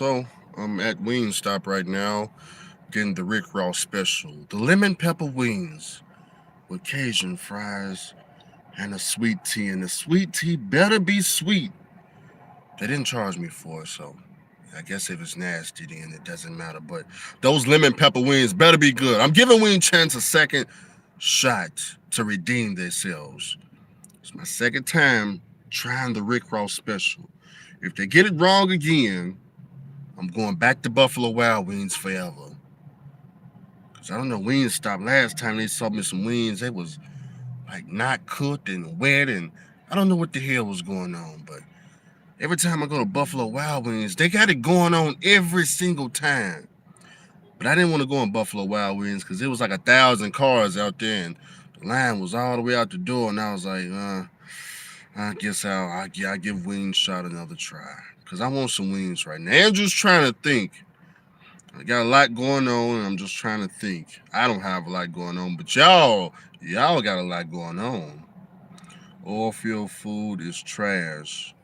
So I'm at Wingstop right now, getting the Rick Ross special, the lemon pepper wings with Cajun fries and a sweet tea. And the sweet tea better be sweet. They didn't charge me for it, so I guess if it's nasty, then it doesn't matter. But those lemon pepper wings better be good. I'm giving Wing Chance a second shot to redeem themselves. It's my second time trying the Rick Ross special. If they get it wrong again, I'm going back to Buffalo Wild Wings forever. Cause I don't know, wings stopped last time they saw me some wings. They was like not cooked and wet, and I don't know what the hell was going on. But every time I go to Buffalo Wild Wings, they got it going on every single time. But I didn't want to go in Buffalo Wild Wings because it was like 1,000 cars out there, and the line was all the way out the door. And I was like, I guess I give Wings Shot another try because I want some wings right now. Andrew's trying to think. I got a lot going on, and I'm just trying to think. I don't have a lot going on, but y'all got a lot going on. Oil field food is trash.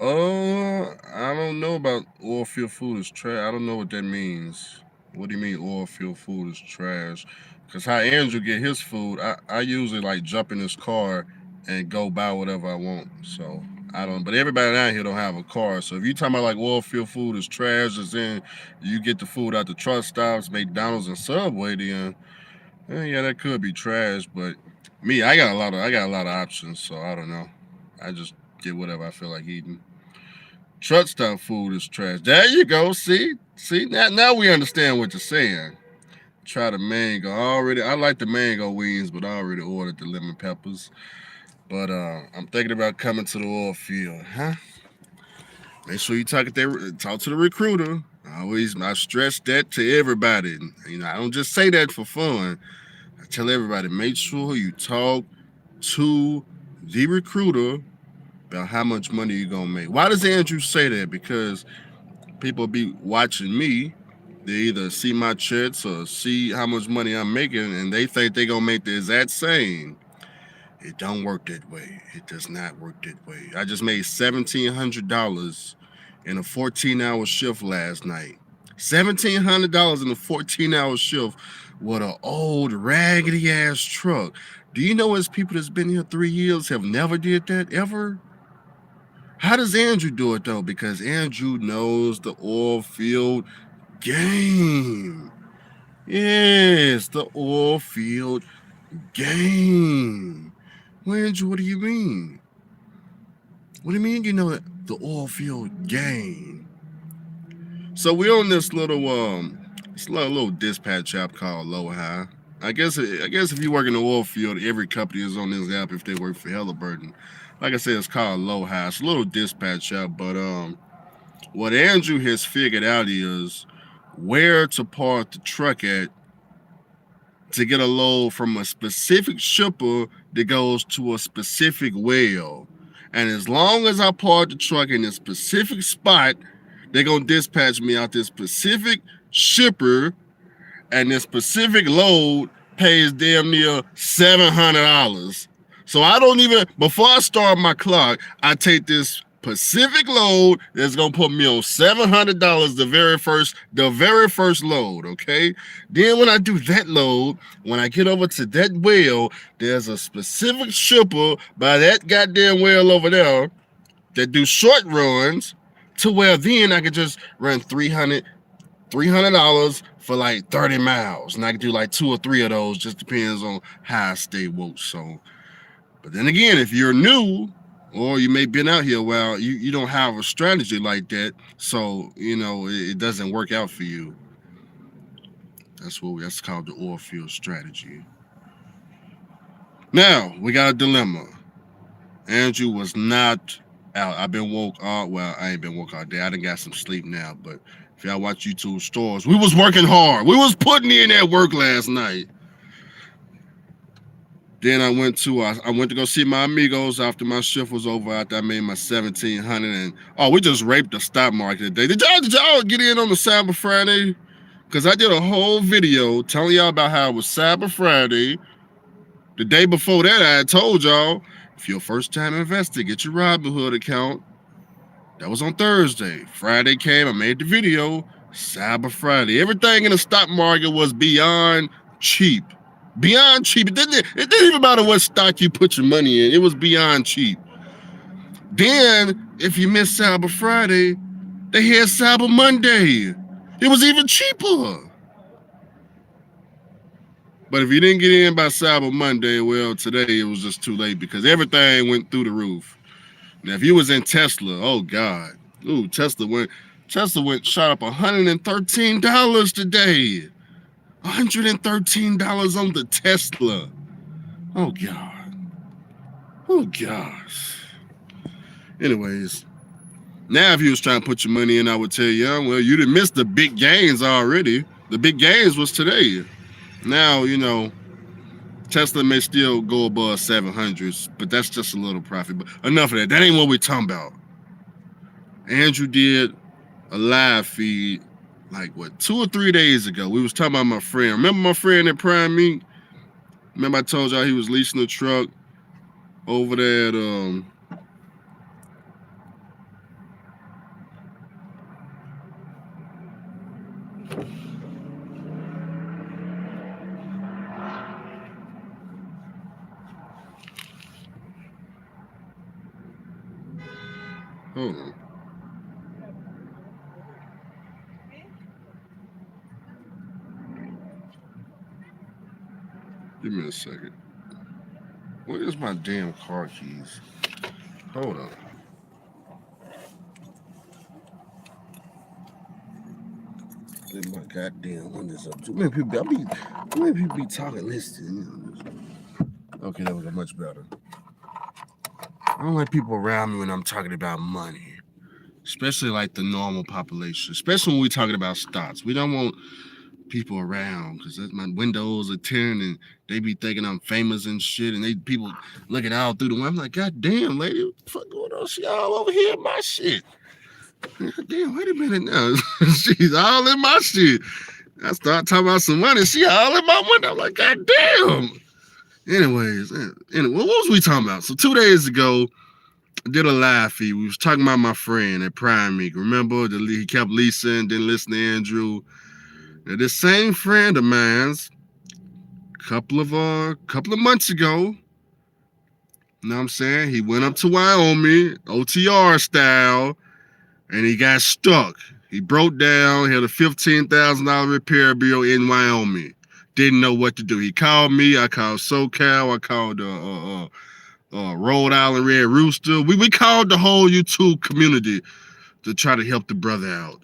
I don't know about oil field food is trash. I don't know what that means. What do you mean oil field food is trash? Cause how Andrew get his food, I usually like jump in his car and go buy whatever I want. So I don't. But everybody down here don't have a car. So if you talking about like oil field food is trash, as in you get the food out the truck stops, McDonald's and Subway, then yeah, that could be trash. But me, I got a lot of options. So I don't know. I just get whatever I feel like eating. Truck stop food is trash. There you go. See, now we understand what you're saying. Try the mango. I like the mango wings, but I already ordered the lemon peppers. But I'm thinking about coming to the oil field, huh? Make sure you talk to the recruiter. I stress that to everybody. You know, I don't just say that for fun. I tell everybody, make sure you talk to the recruiter about how much money you're gonna make. Why does Andrew say that? Because people be watching me. They either see my checks or see how much money I'm making, and they think they're gonna make the exact same. It don't work that way. It does not work that way. I just made $1,700 in a 14-hour shift last night. $1,700 in a 14-hour shift with an old raggedy ass truck. Do you know there's people that's been here 3 years have never did that ever? How does Andrew do it though? Because Andrew knows the oil field game. Yes, the oil field game. Well, Andrew, what do you mean? What do you mean you know the oil field game? So we on this little dispatch app called Low High. I guess if you work in the oil field, every company is on this app if they work for Halliburton. Like I said, it's called Low High. It's a little dispatch app, but what Andrew has figured out is where to park the truck at to get a load from a specific shipper that goes to a specific well. And as long as I park the truck in a specific spot, they're gonna dispatch me out this specific shipper, and this specific load pays damn near $700. So I don't even before I start my clock, I take this Pacific load that's gonna put me on $700 the very first load, okay? Then when I do that load, when I get over to that well, there's a specific shipper by that goddamn well over there that do short runs to where then I could just run $300 for like 30 miles. And I can do like 2 or 3 of those, just depends on how I stay woke. So, but then again, if you're new or you may been out here a while, you don't have a strategy like that. So, it doesn't work out for you. That's called the oil field strategy. Now, we got a dilemma. Andrew was not out. I've been woke all well, I ain't been woke all day. I done got some sleep now, but if y'all watch YouTube stores, we was working hard. We was putting in that work last night. Then I went to go see my amigos after my shift was over. After I made my 1,700, and we just raped the stock market today. Did y'all get in on the Cyber Friday? Because I did a whole video telling y'all about how it was Cyber Friday. The day before that, I had told y'all, if you're a first time investor, get your Robinhood account. That was on Thursday. Friday came, I made the video. Cyber Friday. Everything in the stock market was beyond cheap. Beyond cheap. It didn't even matter what stock you put your money in. It was beyond cheap. Then, if you missed Cyber Friday, they had Cyber Monday. It was even cheaper. But if you didn't get in by Cyber Monday, well, today it was just too late because everything went through the roof. Now, if you was in Tesla, oh God, ooh, Tesla went shot up $113 today. $113 on the Tesla. Oh God. Oh gosh. Anyways, now if you was trying to put your money in, I would tell you, well, you done missed the big gains already. The big gains was today. Now, Tesla may still go above 700s, but that's just a little profit. But enough of that. That ain't what we're talking about. Andrew did a live feed like 2 or 3 days ago. We was talking about my friend. Remember my friend that primed me? Remember I told y'all he was leasing a truck over there at hold on. Give me a second. Where's my damn car keys? Hold on. Get my goddamn windows up. Too many people be talking listening. Okay, that was much better. I don't like people around me when I'm talking about money, especially like the normal population, especially when we're talking about stocks. We don't want people around because my windows are tinted and they be thinking I'm famous and shit, and people looking out through the window. I'm like, God damn, lady, what the fuck going on? She all over here in my shit. God damn, wait a minute now. She's all in my shit. I start talking about some money. She all in my window. I'm like, God damn. Anyways, what was we talking about? So 2 days ago, I did a live feed. We was talking about my friend at Prime Meek. Remember, he kept leasing, didn't listen to Andrew. Now, this same friend of mine's, couple of months ago, you know what I'm saying? He went up to Wyoming, OTR style, and he got stuck. He broke down, had a $15,000 repair bill in Wyoming. Didn't know what to do. He called me. I called SoCal. I called Rhode Island Red Rooster. We called the whole YouTube community to try to help the brother out.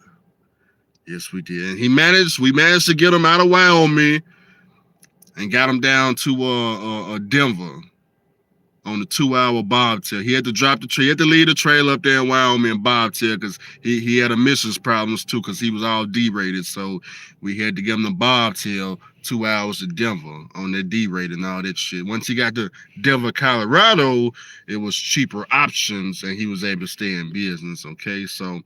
Yes, we did. And we managed to get him out of Wyoming and got him down to Denver on the 2-hour bobtail. He had to drop the trailer. He had to leave the trailer up there in Wyoming and bobtail because he had emissions problems too because he was all derated. So we had to give him the bobtail 2 hours to Denver on that derated and all that shit. Once he got to Denver, Colorado, it was cheaper options and he was able to stay in business. Okay, so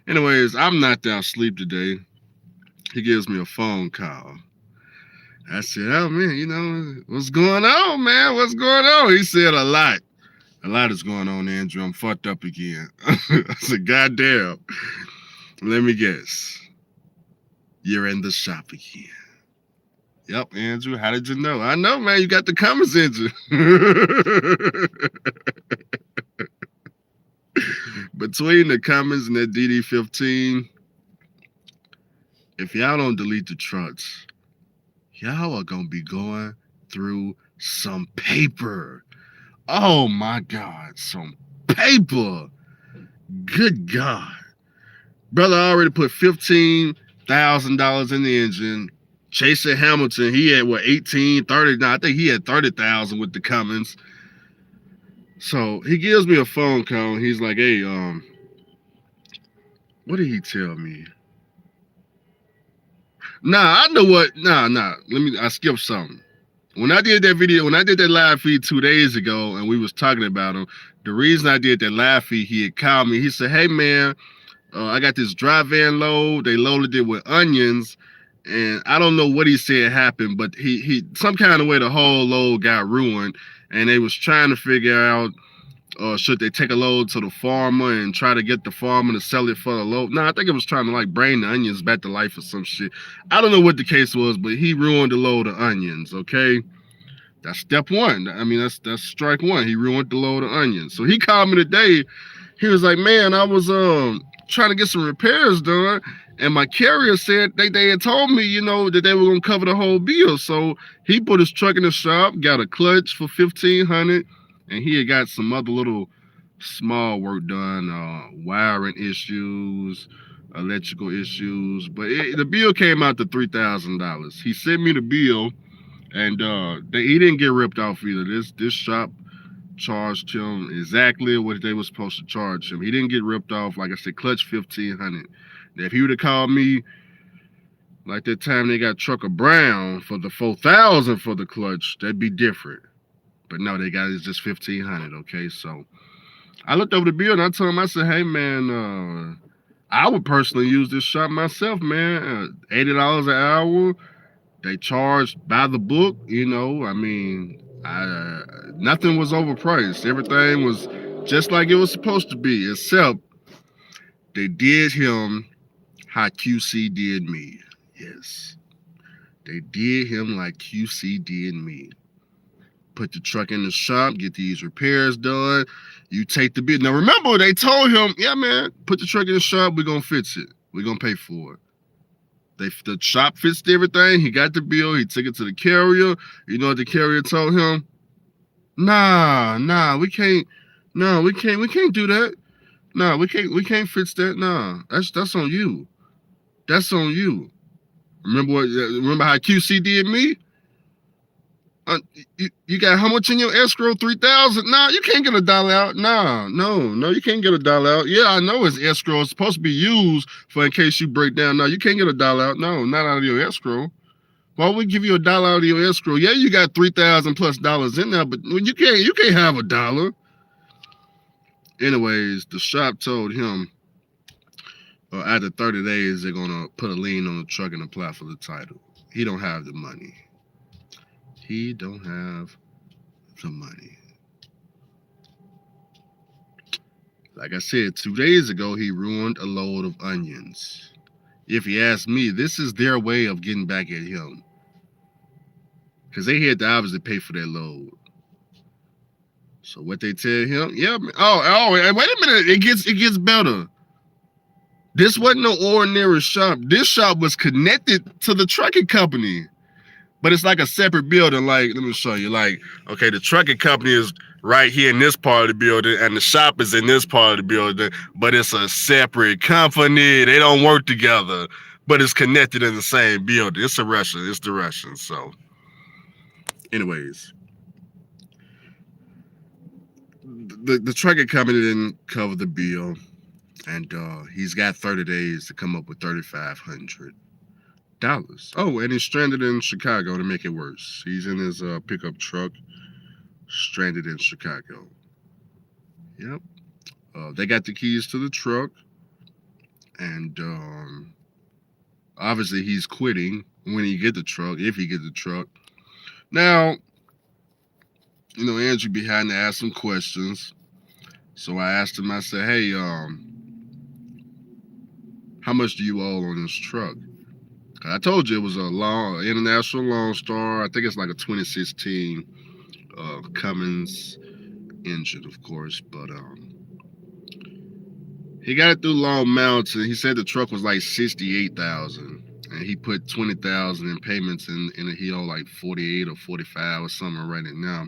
anyways, I'm not down asleep today. He gives me a phone call. I said, oh, man, what's going on, man? What's going on? He said a lot. A lot is going on, Andrew. I'm fucked up again. I said, goddamn. Let me guess. You're in the shop again. Yep, Andrew. How did you know? I know, man. You got the Cummins engine. Between the Cummins and that DD15, if y'all don't delete the trucks, y'all are going to be going through some paper. Oh, my God. Some paper. Good God. Brother already put $15,000 in the engine. Chaser Hamilton, he had, 18, 30. No, I think he had 30,000 with the Cummins. So he gives me a phone call. And he's like, hey, what did he tell me? Nah, I know what. Nah. I skipped something. When I did that live feed 2 days ago and we was talking about him, the reason I did that live feed, he had called me. He said, hey, man, I got this dry van load. They loaded it with onions. And I don't know what he said happened, but he some kind of way the whole load got ruined. And they was trying to figure out should they take a load to the farmer and try to get the farmer to sell it for the load? No, I think it was trying to like bring the onions back to life or some shit. I don't know what the case was, but he ruined the load of onions. Okay, that's step one. I mean, that's strike one. He ruined the load of onions. So he called me today. He was like, "Man, I was trying to get some repairs done, and my carrier said they had told me, that they were gonna cover the whole bill." So he put his truck in the shop, got a clutch for $1,500, and he had got some other little small work done, wiring issues, electrical issues. But the bill came out to $3,000. He sent me the bill, and he didn't get ripped off either. This shop charged him exactly what they were supposed to charge him. He didn't get ripped off. Like I said, clutch $1,500. If he would have called me like that time they got Trucker Brown for the $4,000 for the clutch, that'd be different. But no, they got it's just $1,500. Okay, so I looked over the bill and I told him, I said, "Hey man, I would personally use this shop myself, man. $80 an hour. They charged by the book. I mean, nothing was overpriced. Everything was just like it was supposed to be, except they did him how QC did me. Yes, they did him like QC did me. Put the truck in the shop, get these repairs done. You take the bill. Now remember, they told him, "Yeah, man, put the truck in the shop. We're gonna fix it. We're gonna pay for it." The shop fixed everything. He got the bill. He took it to the carrier. You know what the carrier told him? Nah, we can't. No, we can't do that. Nah, we can't fix that. Nah, that's on you. That's on you. Remember how QC did me? You got how much in your escrow? 3,000. Nah, you can't get a dollar out. Nah, no, you can't get a dollar out. Yeah, I know it's escrow. It's supposed to be used for in case you break down. No, you can't get a dollar out. No, not out of your escrow. Why would we give you a dollar out of your escrow? Yeah, you got $3,000+ in there, but you can't have a dollar. Anyways, the shop told him after 30 days they're gonna put a lien on the truck and apply for the title. He don't have the money. He don't have the money. Like I said, 2 days ago, he ruined a load of onions. If you ask me, this is their way of getting back at him. Because they had to obviously pay for that load. So what they tell him, yeah, wait a minute, it gets better. This wasn't no ordinary shop. This shop was connected to the trucking company. But it's like a separate building. Like, let me show you. Like, okay, the trucking company is right here in this part of the building, and the shop is in this part of the building, but it's a separate company. They don't work together, but it's connected in the same building. It's the Russians. So, anyways, the trucking company didn't cover the bill, and he's got 30 days to come up with $3,500. Oh, and he's stranded in Chicago to make it worse. He's in his pickup truck, stranded in Chicago. Yep. They got the keys to the truck, and obviously he's quitting when he get the truck, if he get the truck. Now, Andrew behind to ask some questions. So I asked him, I said, "Hey, how much do you owe on this truck?" I told you it was a international Lone Star. I think it's like a 2016 Cummins engine, of course. But he got it through Long Mountain. He said the truck was like $68,000, and he put $20,000 in payments, and he owed like 48 or 45 or something right now.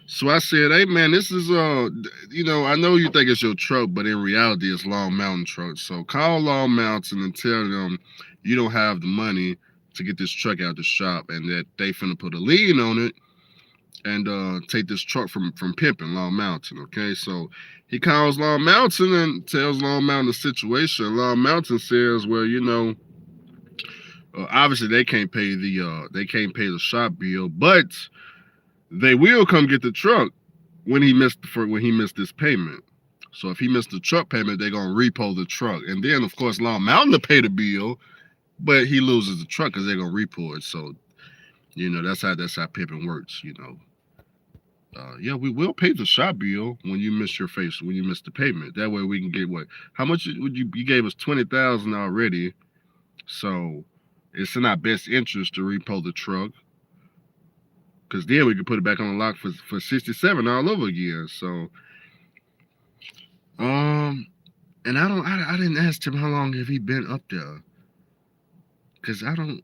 So I said, "Hey man, this is I know you think it's your truck, but in reality it's Long Mountain truck. So call Long Mountain and tell them you don't have the money to get this truck out the shop, and that they finna put a lien on it and take this truck from pimping Long Mountain." Okay, so he calls Long Mountain and tells Long Mountain the situation. Long Mountain says, "Well, obviously they can't pay the shop bill, but they will come get the truck when he missed this payment. So if he missed the truck payment, they're gonna repo the truck, and then of course Long Mountain to pay the bill, but he loses the truck because they're gonna repo it. So that's how pimping works. Yeah, we will pay the shop bill when you miss the payment. That way we can get what? How much would you gave us 20,000 already, so it's in our best interest to repo the truck, because then we can put it back on the lot for 67 all over again. So um, and I didn't ask him how long have he been up there, because I don't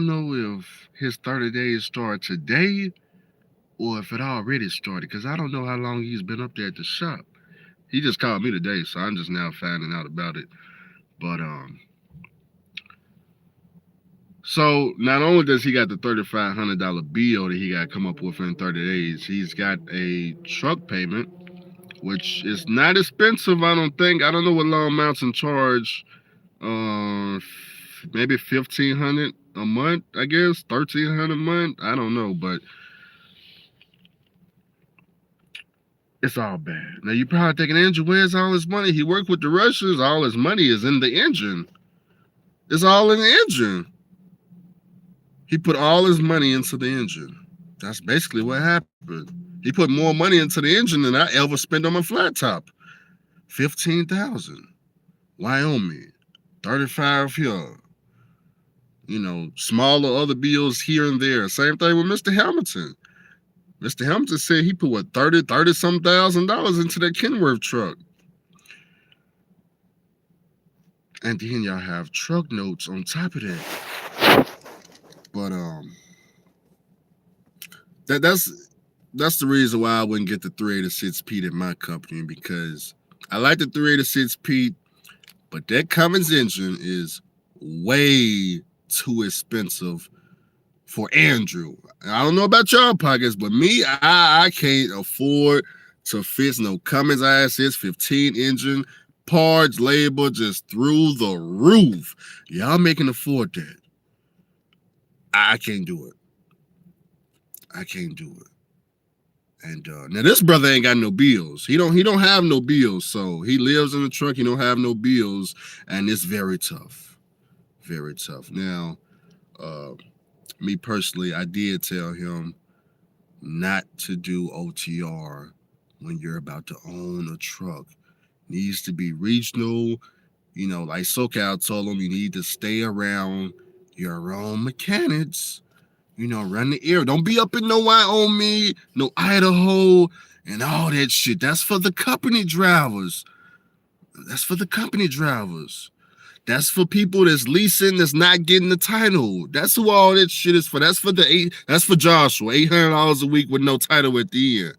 know if his 30 days start today or if it already started, because I don't know how long he's been up there at the shop. He just called me today, so I'm just now finding out about it. But so not only does he got the $3,500 bill that he got to come up with in 30 days, he's got a truck payment, which is not expensive. I don't think. I don't know what Long Mountain charge. Maybe 1,500 a month. I guess 1,300 a month. I don't know, but it's all bad. Now you're probably thinking, Andrew, where's all his money? He worked with the Russians. All his money is in the engine. It's all in the engine. He put all his money into the engine. That's basically what happened. He put more money into the engine than I ever spent on my flat top. 15,000. Wyoming. 35 here. Smaller other bills here and there. Same thing with Mr. Hamilton. Mr. Hamilton said he put what, 30 some $1,000 into that Kenworth truck. And then y'all have truck notes on top of that. But that's the reason why I wouldn't get the 386 Pete at my company, because I like the 386 Pete, but that Cummins engine is way too expensive for Andrew. I don't know about y'all pockets, but me, I can't afford to fix no Cummins ISS 15 engine. Parts, labor just through the roof. Y'all making afford that. I can't do it. I can't do it. And now this brother ain't got no bills. He don't have no bills. So he lives in the truck. He don't have no bills, and it's very tough. Very tough. Now, me personally, I did tell him not to do OTR when you're about to own a truck. Needs to be regional. Like SoCal told him, you need to stay around your own mechanics. Run the area. Don't be up in no Wyoming, no Idaho, and all that shit. That's for the company drivers. That's for the company drivers. That's for people that's leasing, that's not getting the title. That's who all that shit is for. That's for Joshua, $800 a week with no title at the end.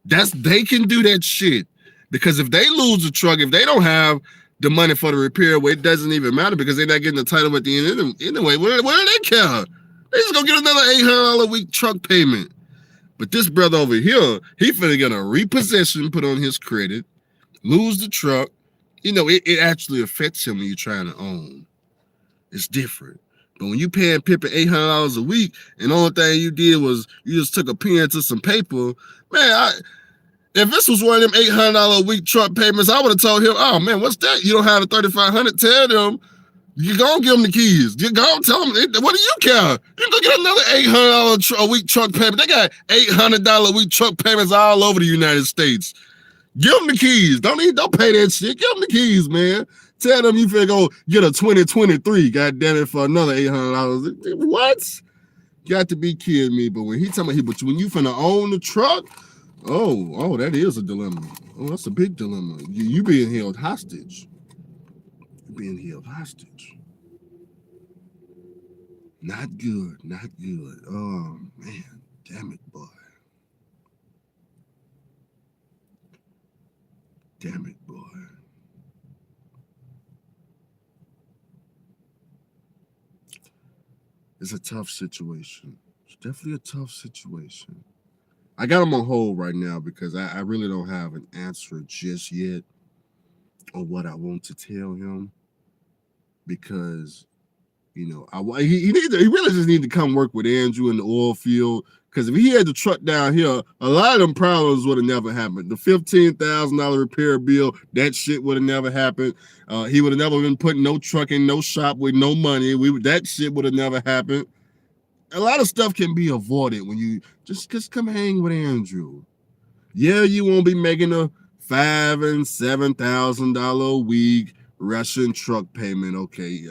They can do that shit. Because if they lose the truck, if they don't have the money for the repair, well, it doesn't even matter, because they're not getting the title at the end anyway. What do they care? They just gonna get another $800 a week truck payment. But this brother over here, he finna get a repossession put on his credit, lose the truck. It actually affects him when you're trying to own. It's different. But when you paying Pippin $800 a week, and the only thing you did was you just took a pen to some paper, man, if this was one of them $800 a week truck payments, I would have told him, oh man, what's that? You don't have the 3,500. Tell them, you gonna give them the keys. You gonna tell them, what do you care? You gonna get another $800 a week truck payment. They got $800 a week truck payments all over the United States. Give them the keys. Don't pay that shit. Give them the keys, man. Tell them you finna go get a 2023, goddamn it, for another $800. What? Got to be kidding me. But when he talking about when you finna own the truck, oh, that is a dilemma. Oh, that's a big dilemma. You being held hostage. You're being held hostage. Not good. Not good. Oh man, damn it, boy. Damn it, boy. It's a tough situation. It's definitely a tough situation. I got him on hold right now because I really don't have an answer just yet on what I want to tell him, because he really just need to come work with Andrew in the oil field. Because if he had the truck down here, a lot of them problems would have never happened. The $15,000 repair bill, that shit would have never happened. He would have never been putting no truck in no shop with no money. That shit would have never happened. a lot of stuff can be avoided when you just come hang with Andrew. Yeah, you won't be making a $5,000 and $7,000 a week Russian truck payment. Okay,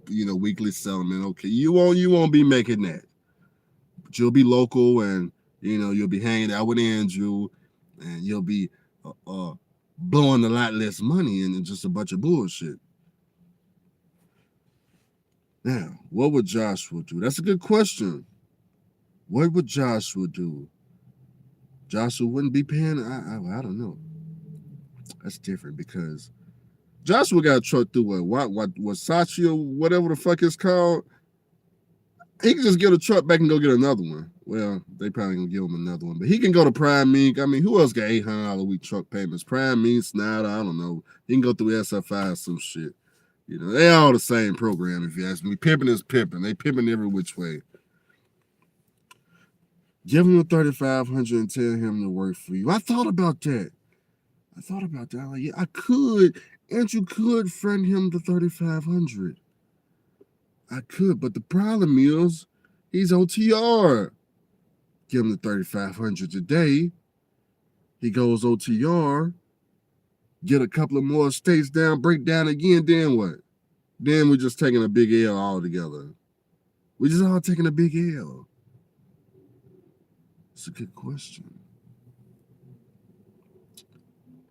weekly settlement. Okay, you won't be making that, but you'll be local, and you'll be hanging out with Andrew, and you'll be blowing a lot less money and just a bunch of bullshit. Now, what would Joshua do? That's a good question. What would Joshua do? Joshua wouldn't be paying. I don't know. That's different because Joshua got a truck through what Sachi or whatever the fuck it's called. He can just get a truck back and go get another one. Well, they probably gonna give him another one, but he can go to Prime Mink. I mean, who else got $800 a week truck payments? Prime Mink, Snyder, I don't know. He can go through SFI or some shit. They all the same program, if you ask me. Pimping is pimping. They pimping every which way. Give him the $3,500 and tell him to work for you. I thought about that. Like, yeah, I could. Andrew could friend him the $3,500. I could, but the problem is he's OTR. Give him the $3,500 today. He goes OTR. Get a couple of more states down, break down again, then what? Then we're just taking a big L all together. We're just all taking a big L. It's a good question.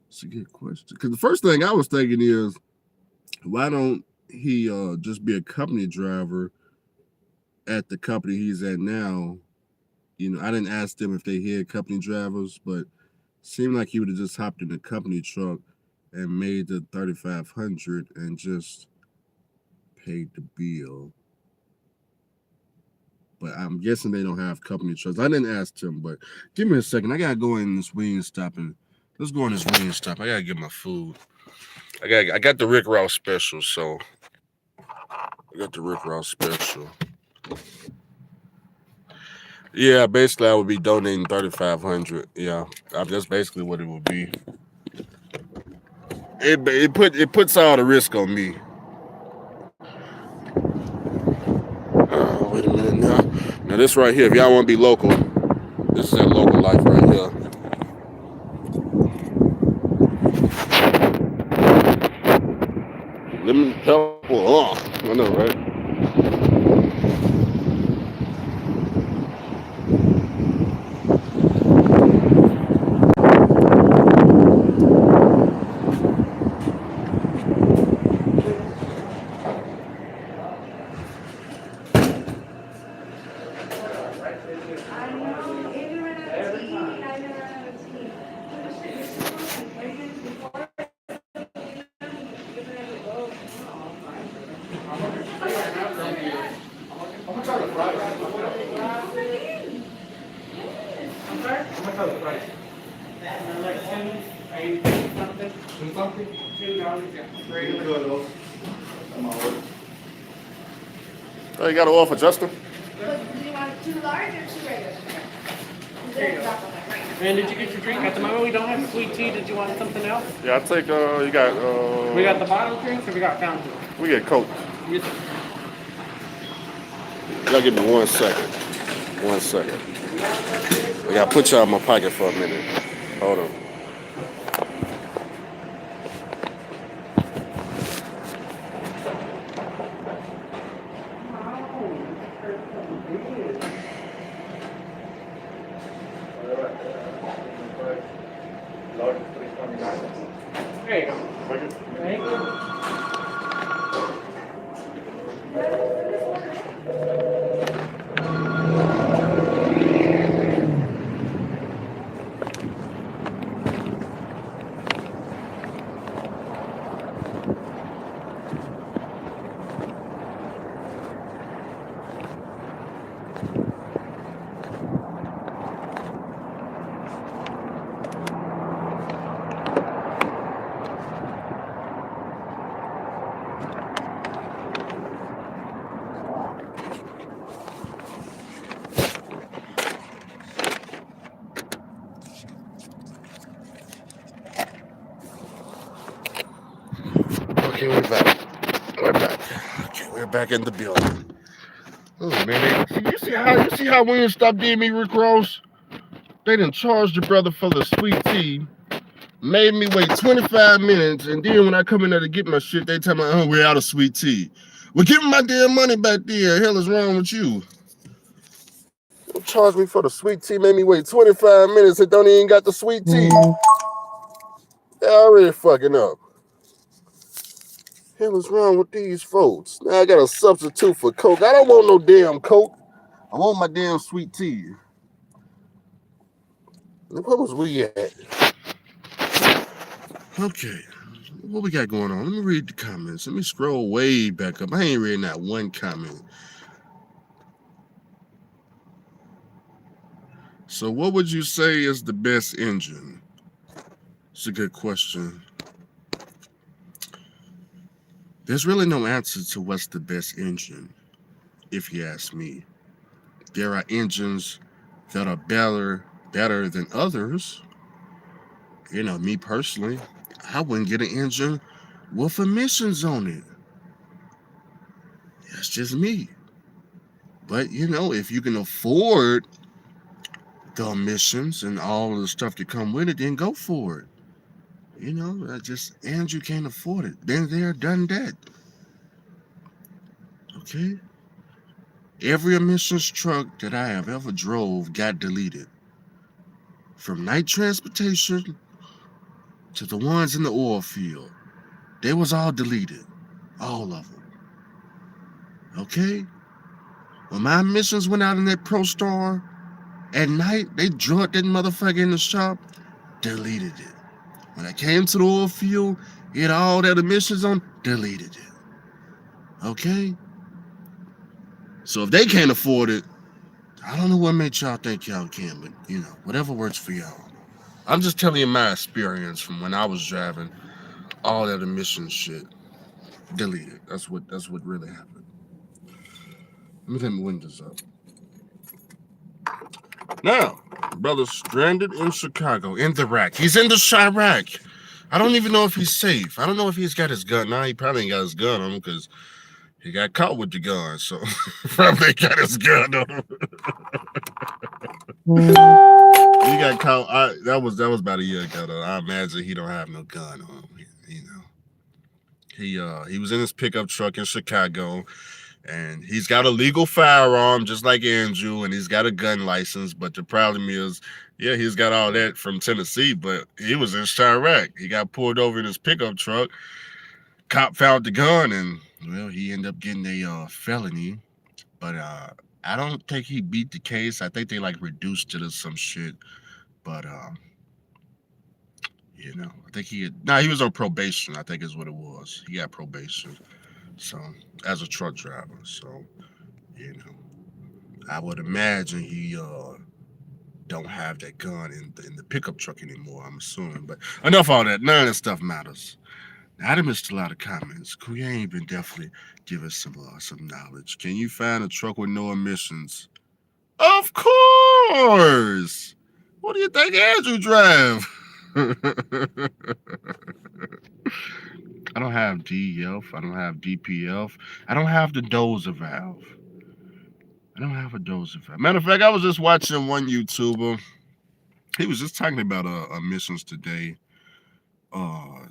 Because the first thing I was thinking is, why don't he just be a company driver at the company he's at now? I didn't ask them if they had company drivers, but it seemed like he would have just hopped in the company truck and made the $3,500 and just paid the bill. But I'm guessing they don't have company trucks. I didn't ask him, but give me a second. I gotta go in this Wingstop and let's go in this Wingstop. I gotta get my food. I got the Rick Ross special, so I got the Rick Ross special. Yeah, basically I would be donating $3,500. Yeah, that's basically what it would be. It puts all the risk on me. Wait a minute now. Now this right here, if y'all want to be local, this is that local life right here. Lemon pepper. I know, right? Oh, you got an offer, Justin? Do you want 2 large or 2 regular? And did you get your drink? At the moment, we don't have sweet tea. Did you want something else? Yeah, I'll take, you got, We got the bottled drinks or we got fountain? We get Coke. Yes. Y'all give me 1 second. 1 second. I gotta put y'all in my pocket for a minute. Hold on. There you go. Thank you. Okay, we're back. Okay, we're back in the building. Oh man, you see how we didn't stop being me, Rick Ross? They done charged the brother for the sweet tea, made me wait 25 minutes, and then when I come in there to get my shit, they tell me, oh, we're out of sweet tea. Well, give me my damn money back there. Hell is wrong with you? Don't charge me for the sweet tea, made me wait 25 minutes and don't even got the sweet tea. They're already fucking up. Hell is wrong with these folks? Now I got a substitute for Coke. I don't want no damn Coke. I want my damn sweet tea. Where was we at? Okay. What we got going on? Let me read the comments. Let me scroll way back up. I ain't reading that one comment. So what would you say is the best engine? It's a good question. There's really no answer to what's the best engine, if you ask me. There are engines that are better than others. You know, me personally, I wouldn't get an engine with emissions on it. That's just me. But you know, if you can afford the emissions and all the stuff that come with it, then go for it. You know, and you can't afford it. Then they're done that. Okay? Every emissions truck that I have ever drove got deleted. From night transportation to the ones in the oil field. They was all deleted. All of them. Okay? When my emissions went out in that Pro Star, at night, they drugged that motherfucker in the shop, deleted it. When I came to the oil field, it had all that emissions on, deleted it. Okay? So if they can't afford it, I don't know what makes y'all think y'all can, but you know, whatever works for y'all. I'm just telling you my experience from when I was driving. All that emission shit deleted. That's what really happened. Let me turn my windows up. Now, brother stranded in Chicago in the rack. He's in the Chirac. I don't even know if he's safe. I don't know if he's got his gun. Nah, he probably ain't got his gun on him because he got caught with the gun. So probably got his gun on him. He got caught. That was about a year ago. Though. I imagine he don't have no gun on him. You know, he was in his pickup truck in Chicago. And he's got a legal firearm, just like Andrew, and he's got a gun license. But the problem is, yeah, he's got all that from Tennessee, but he was in Chirac. He got pulled over in his pickup truck. Cop found the gun, and well, he ended up getting a felony. But I don't think he beat the case. I think they like reduced it or some shit. But you know, I think he was on probation. I think is what it was. He got probation. So as a truck driver, so you know. I would imagine he don't have that gun in the pickup truck anymore. I'm assuming, but enough of all that. None of that stuff matters. I done missed a lot of comments. Could you ain't been definitely give us some knowledge? Can you find a truck with no emissions? Of course. What do you think Andrew drive? I don't have DEF. I don't have DPF. I don't have the dozer valve. I don't have a dozer valve. Matter of fact, I was just watching one YouTuber. He was just talking about emissions today. Uh,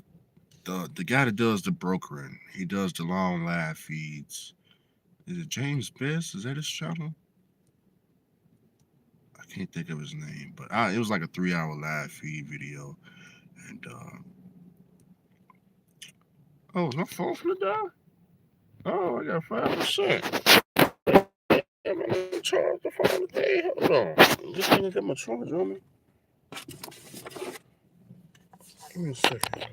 the guy that does the brokering, he does the long live feeds. Is it James Best? Is that his channel? I can't think of his name, but it was like a 3-hour live feed video. And oh, is my phone gonna die? Oh, I got 5%. I'm gonna charge the phone today. Hold on, this nigga got my charge on me. Give me a second.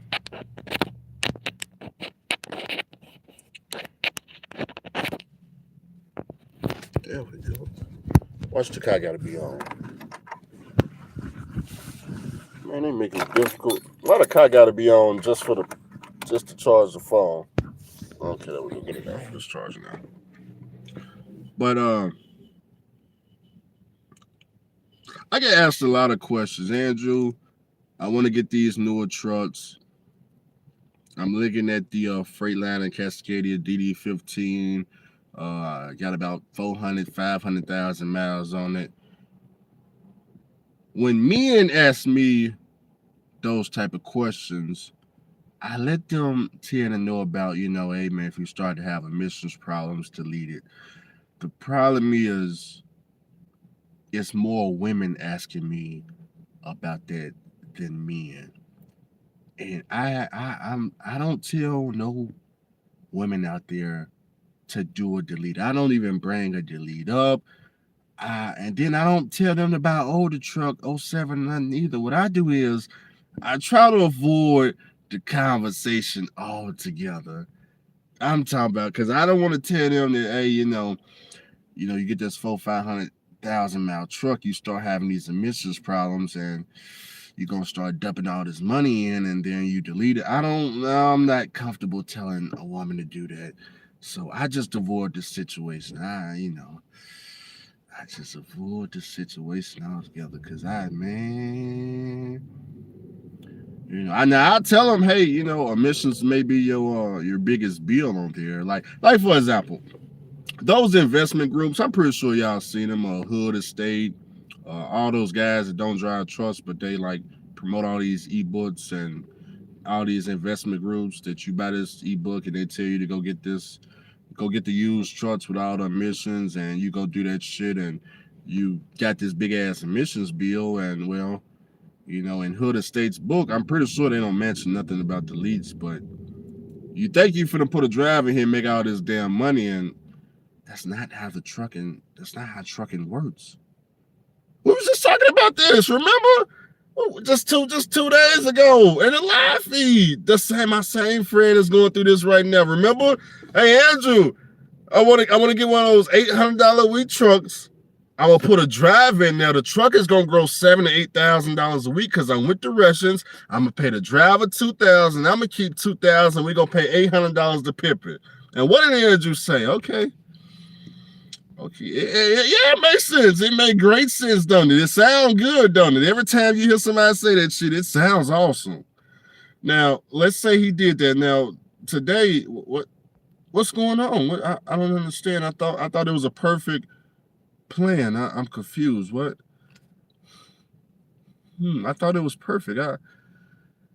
There we go. Watch the car gotta be on. Man, they make it difficult. Why the car gotta be on just to charge the phone? Okay, there we go. Get it now. It's charging now. But I get asked a lot of questions. Andrew, I want to get these newer trucks. I'm looking at the Freightliner Cascadia DD15 Got about 400, 500,000 miles on it. When men ask me those type of questions, I let them tend to know about, hey man, if you start to have emissions problems, delete it. The problem is it's more women asking me about that than men. And I don't tell no women out there to do a delete. I don't even bring a delete up. And then I don't tell them about the truck '07 nothing either. What I do is I try to avoid the conversation altogether. I'm talking about because I don't want to tell them that hey, you get this 500,000 mile truck, you start having these emissions problems, and you're gonna start dumping all this money in, and then you delete it. I don't know. I'm not comfortable telling a woman to do that, so I just avoid the situation. I just avoid the situation altogether because man, I'll tell them, hey, emissions may be your biggest bill on there. Like for example, those investment groups. I'm pretty sure y'all seen them. Hood Estate, all those guys that don't drive trucks, but they like promote all these ebooks and all these investment groups that you buy this ebook and they tell you to go get the used trucks with all the emissions, and you go do that shit, and you got this big ass emissions bill. And well, in Hood Estate's book, I'm pretty sure they don't mention nothing about the lease, but you think you finna put a driver in here and make all this damn money, and that's not how trucking works. We was just talking about this, remember? Just 2 days ago in the live feed. My same friend is going through this right now. Remember? Hey Andrew, I wanna get one of those $800 a week trucks. I will put a drive in there. The truck is gonna grow $7,000 to $8,000 a week because I'm with directions. I'm gonna pay the driver $2,000. I'm gonna keep $2,000. We're gonna pay $800 to pip it. And what did Andrew say? Okay. Yeah, it makes sense. It made great sense, don't it? It sounds good, don't it? Every time you hear somebody say that shit, it sounds awesome. Now, let's say he did that. Now, today, what's going on? I don't understand. I thought it was a perfect plan. I'm confused. What? I thought it was perfect.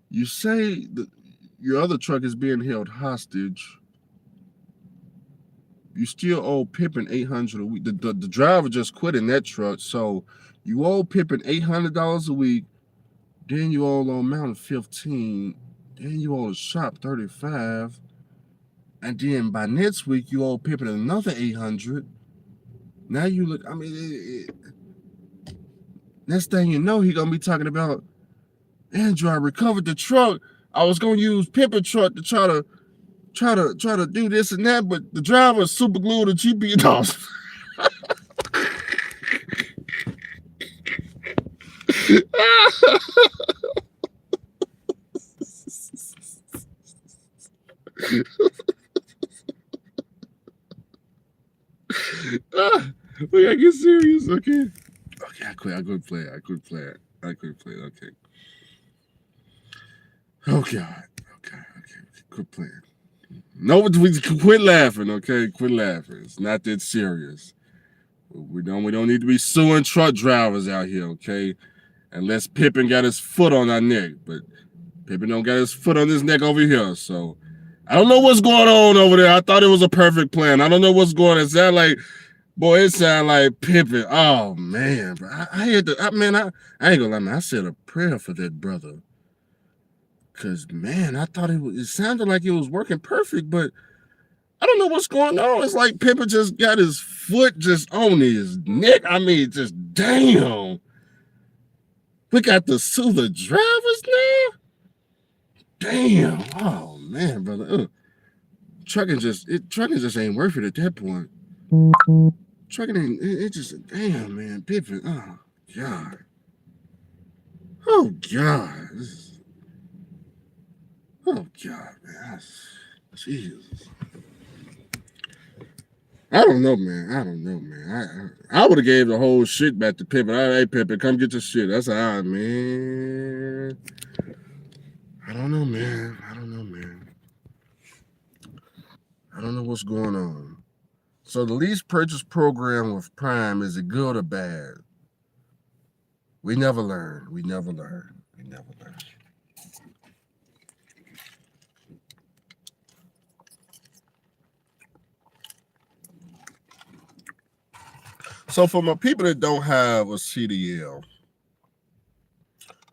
You say that your other truck is being held hostage. You still owe Pippin $800 a week. The driver just quit in that truck, so you owe Pippin $800 a week. Then you owe on Mountain 15. Then you owe the shop 35. And then by next week you owe Pippin another 800. Now you look. I mean, next thing you know, he gonna be talking about Andrew. I recovered the truck. I was gonna use Pippin truck to try to do this and that, but the driver super glued the GPS. We gotta get serious, okay? Okay, I quit. I quit playing. Okay. Oh God. Okay. Quit playing. No, we quit laughing. Okay, quit laughing. It's not that serious. We don't need to be suing truck drivers out here. Okay, unless Pippin got his foot on our neck, but Pippin don't got his foot on his neck over here. So I don't know what's going on over there. I thought it was a perfect plan. I don't know what's going on. It sound like Pippin. Oh man, bro. I had to. I ain't gonna lie, man. I said a prayer for that brother. Cause man, I thought it sounded like it was working perfect, but I don't know what's going on. It's like Pippin just got his foot just on his neck. I mean, just damn. We got to sue the drivers now. Damn. Oh man, brother. Trucking just ain't worth it at that point. Trucking ain't. It just damn man, Pippin. Oh God. Oh God. Oh God, man. Jesus. I don't know, man. I would have gave the whole shit back to Pippin. Hey, Pippin, come get your shit. That's all right, man. I don't know, man. I don't know what's going on. So the lease purchase program with Prime, is it good or bad? We never learn. We never learn. We never learn. So for my people that don't have a CDL,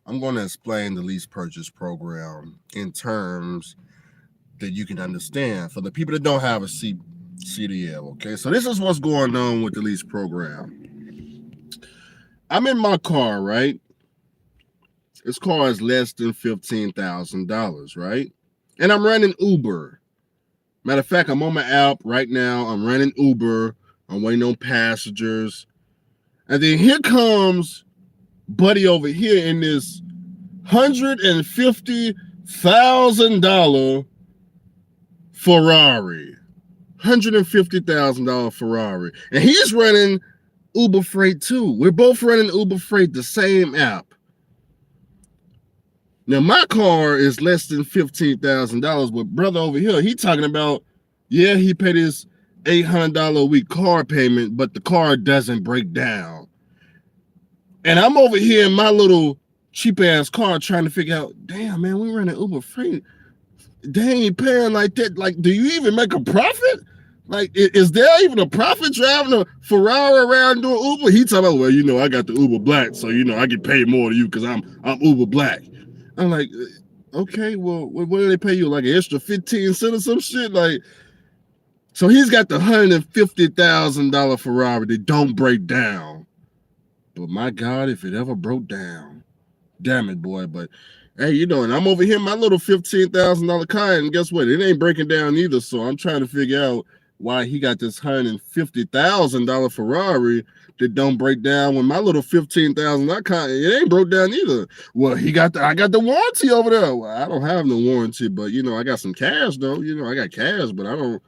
I'm going to explain the lease purchase program in terms that you can understand for the people that don't have a CDL. Okay, so this is what's going on with the lease program. I'm in my car, right? This car is less than $15,000, right? And I'm running Uber. Matter of fact, I'm on my app right now. I'm running Uber. I'm waiting on passengers. And then here comes buddy over here in this $150,000 Ferrari. $150,000 Ferrari. And he's running Uber Freight too. We're both running Uber Freight, the same app. Now, my car is less than $15,000, but brother over here, he talking about, yeah, he paid his $800 a week car payment, but the car doesn't break down. And I'm over here in my little cheap ass car trying to figure out, damn, man, we running Uber Freight. They ain't paying like that. Like, do you even make a profit? Like, is there even a profit driving a Ferrari around doing Uber? He talking about, well, you know, I got the Uber Black, so, you know, I get paid more to you because I'm Uber Black. I'm like, okay, well, what do they pay you? Like an extra 15 cents or some shit? Like, so he's got the $150,000 Ferrari that don't break down. But my God, if it ever broke down, damn it, boy. But hey, you know, and I'm over here in my little $15,000 car, and guess what? It ain't breaking down either. So I'm trying to figure out why he got this $150,000 Ferrari that don't break down when my little $15,000 car, it ain't broke down either. Well, I got the warranty over there. Well, I don't have no warranty, but you know, I got some cash though. You know, I got cash, but I don't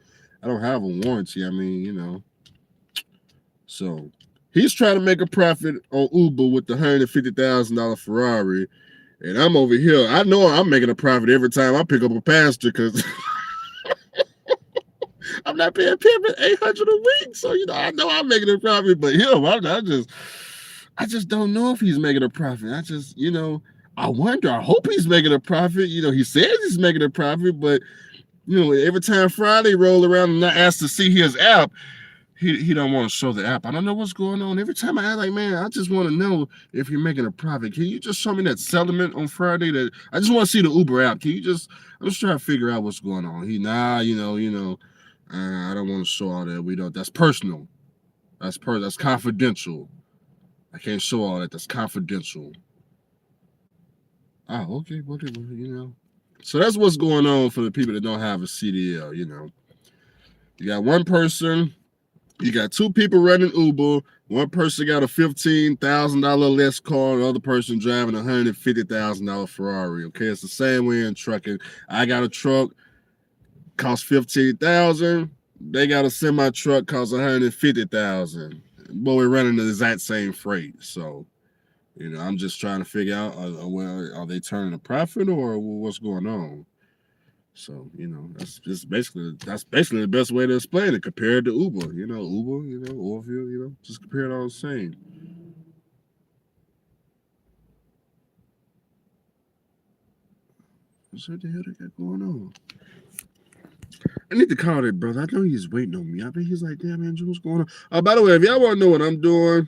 have a warranty. I mean, you know. So he's trying to make a profit on Uber with the $150,000 Ferrari. And I'm over here. I know I'm making a profit every time I pick up a passenger because I'm not paying Pimpin $800 a week. So, you know I'm making a profit. But him, I just don't know if he's making a profit. I just, you know, I wonder. I hope he's making a profit. You know, he says he's making a profit, but you know, every time Friday roll around and I ask to see his app, he don't want to show the app. I don't know what's going on. Every time I ask, like, man, I just want to know if you're making a profit. Can you just show me that settlement on Friday? That I just want to see the Uber app. I'm just trying to figure out what's going on. You know, I don't want to show all that. We don't. That's personal. That's confidential. I can't show all that. That's confidential. Oh, okay, well, you know. So that's what's going on for the people that don't have a CDL. You know, you got one person. You got two people running Uber. One person got a $15,000 less car. The other person driving a $150,000 Ferrari. Okay, it's the same way in trucking. I got a truck, cost $15,000. They got a semi truck, cost $150,000. But we're running the exact same freight. So, you know, I'm just trying to figure out, are they turning a profit or what's going on? So, you know, that's basically the best way to explain it. Compared to Uber, you know, Oilfield, you know, just compare it all the same. What the hell they got going on? I need to call that brother. I know he's waiting on me. I bet he's like, damn, Andrew, what's going on? Oh, by the way, if y'all want to know what I'm doing,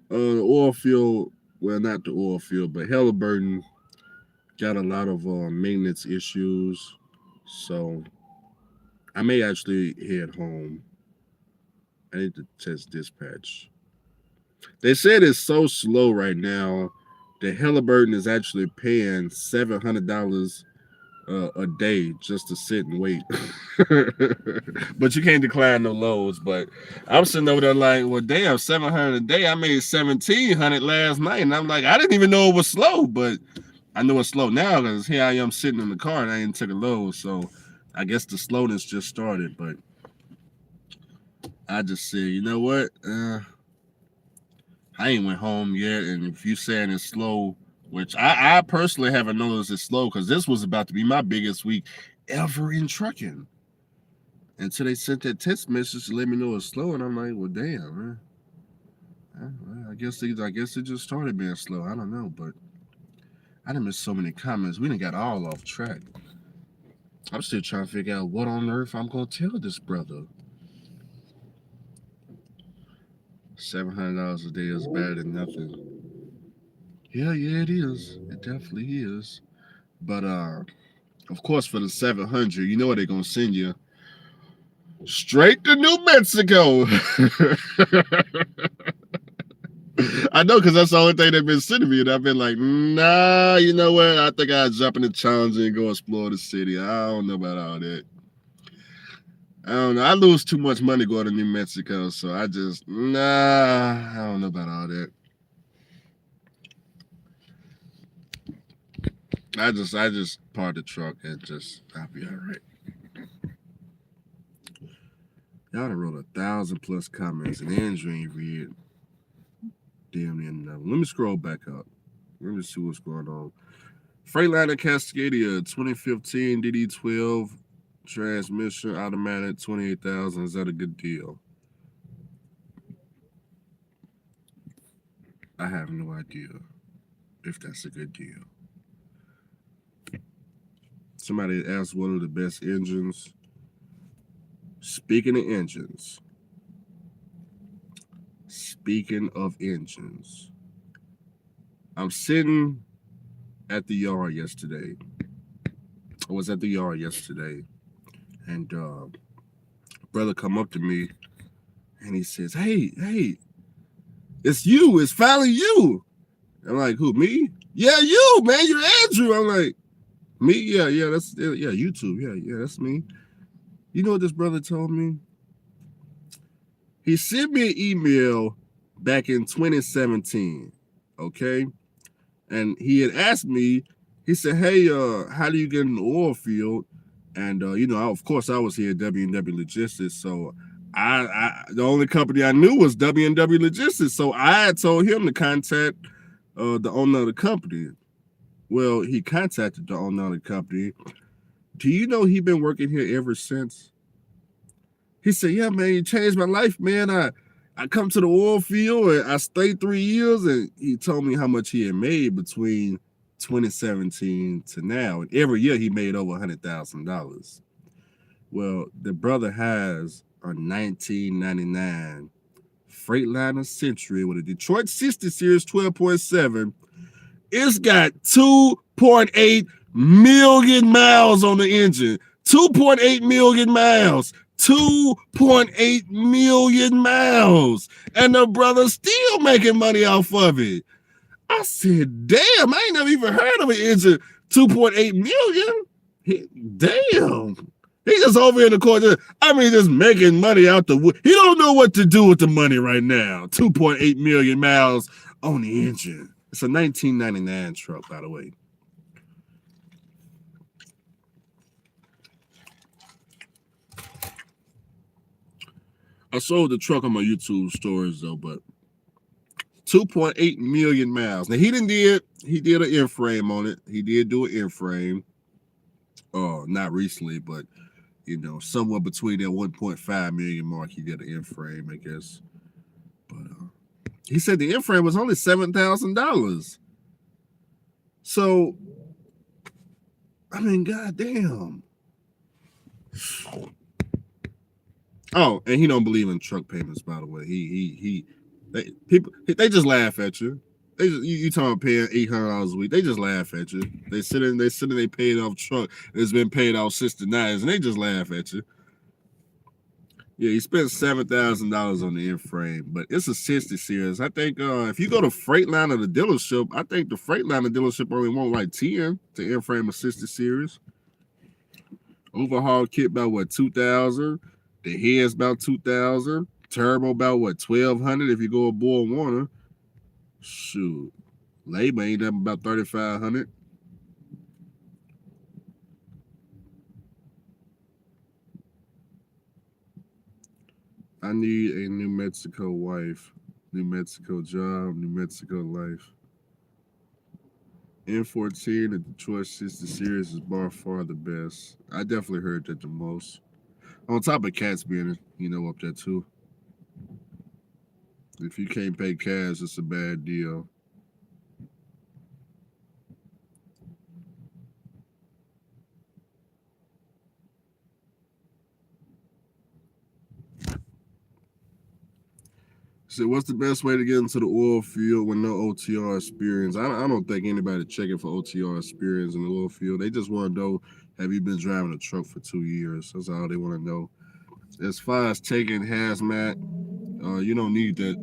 the oil field, well, not the oil field, but Halliburton got a lot of maintenance issues. So I may actually head home. I need to test dispatch. They said it's so slow right now that Halliburton is actually paying $700 a day just to sit and wait. But you can't decline no loads. But I'm sitting over there like, well, damn, $700 a day. I made $1,700 last night, and I'm like, I didn't even know it was slow, but I know it's slow now because here I am sitting in the car and I didn't take a load. So I guess the slowness just started. But I just said, you know what? I ain't went home yet, and if you saying it's slow, which I personally haven't noticed it's slow because this was about to be my biggest week ever in trucking. until they sent that text message to let me know it's slow, and I'm like, well, damn, man. I guess it just started being slow. I don't know, but I done missed so many comments. We done got all off track. I'm still trying to figure out what on earth I'm gonna tell this brother. $700 a day is better than nothing. Yeah, it is. It definitely is. But of course, for the 700, you know what they're gonna send you straight to New Mexico. I know, because that's the only thing they've been sending me, and I've been like, nah, you know what? I think I'll jump in the Challenger and go explore the city. I don't know about all that. I don't know. I lose too much money going to New Mexico, so I don't know about all that. I just park the truck and I'll be all right. Y'all done wrote 1,000 plus comments, and Andrew ain't read damn near nothing. Let me scroll back up. Let me see what's going on. Freightliner Cascadia 2015 DD12 transmission automatic 28,000. Is that a good deal? I have no idea if that's a good deal. Somebody asked what are the best engines. Speaking of engines, I'm sitting at the yard yesterday. I was at the yard yesterday, and brother come up to me, and he says, "Hey, it's you! It's finally you!" I'm like, "Who? Me? Yeah, you, man. You're Andrew." I'm like, "Me? Yeah, YouTube. Yeah, that's me." You know what this brother told me? He sent me an email back in 2017. Okay. And he had asked me, he said, "Hey, how do you get in the oil field?" And of course, I was here at W&W Logistics, so the only company I knew was W&W Logistics, so I had told him to contact the owner of the company. Well, he contacted the owner of the company. Do you know he been working here ever since? He said, "Yeah, man, you changed my life, man. I come to the oil field and I stayed 3 years," and he told me how much he had made between 2017 to now. And every year he made over $100,000. Well, the brother has a 1999 Freightliner Century with a Detroit 60 Series 12.7. It's got 2.8 million miles on the engine. 2.8 million miles. 2.8 million miles. And the brother's still making money off of it. I said, damn, I ain't never even heard of an engine 2.8 million. Damn. He just over in the corner, just making money out the wood. He don't know what to do with the money right now. 2.8 million miles on the engine. It's a 1999 truck, by the way. I sold the truck on my YouTube stories though, but 2.8 million miles. Now he did an in frame on it. He did do an in frame. Not recently, but somewhere between that 1.5 million mark, he did an in frame, I guess. But he said the in frame was only $7,000. So, goddamn. Oh, and he don't believe in truck payments, by the way. They just laugh at you. You talking about paying $800 a week? They just laugh at you. They paid off truck that's been paid off since the 90s, and they just laugh at you. Yeah, he spent $7,000 on the in frame, but it's a 60 series. I think if you go to Freightliner, the dealership, I think the Freightliner dealership only want like 10 to in frame a 60 series. Overhaul kit about what, 2,000? The head's about 2,000. Turbo about what, 1,200 if you go aboard Warner. Shoot, labor ain't up about 3,500. I need a New Mexico wife, New Mexico job, New Mexico life. N14, the Detroit 60 series is by far the best. I definitely heard that the most. On top of cats being, up there too. If you can't pay cash, it's a bad deal. So, what's the best way to get into the oil field with no OTR experience? I don't think anybody checking for OTR experience in the oil field. They just want to know, have you been driving a truck for 2 years? That's all they want to know. As far as taking hazmat, you don't need that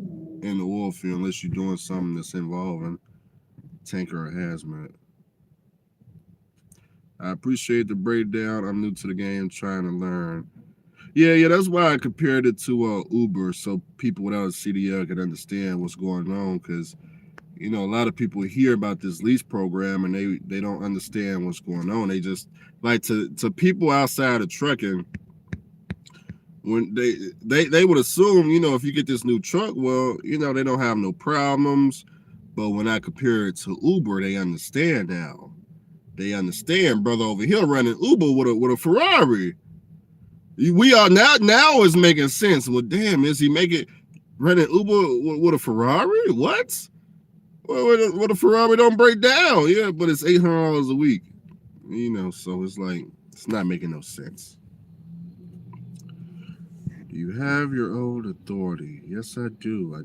in the oil field unless you're doing something that's involving tanker or hazmat. I appreciate the breakdown. I'm new to the game, trying to learn. Yeah, that's why I compared it to Uber, so people without a CDL can understand what's going on. Because a lot of people hear about this lease program and they don't understand what's going on. They just like to people outside of trucking. When they would assume, if you get this new truck, well, they don't have no problems. But when I compare it to Uber, they understand now. They understand, brother over here running Uber with a Ferrari. We are now is making sense. Well, damn, is he making running Uber with a Ferrari? What? Well, a Ferrari don't break down. Yeah, but it's $800 a week. So it's like it's not making no sense. Do you have your own authority? Yes, I do.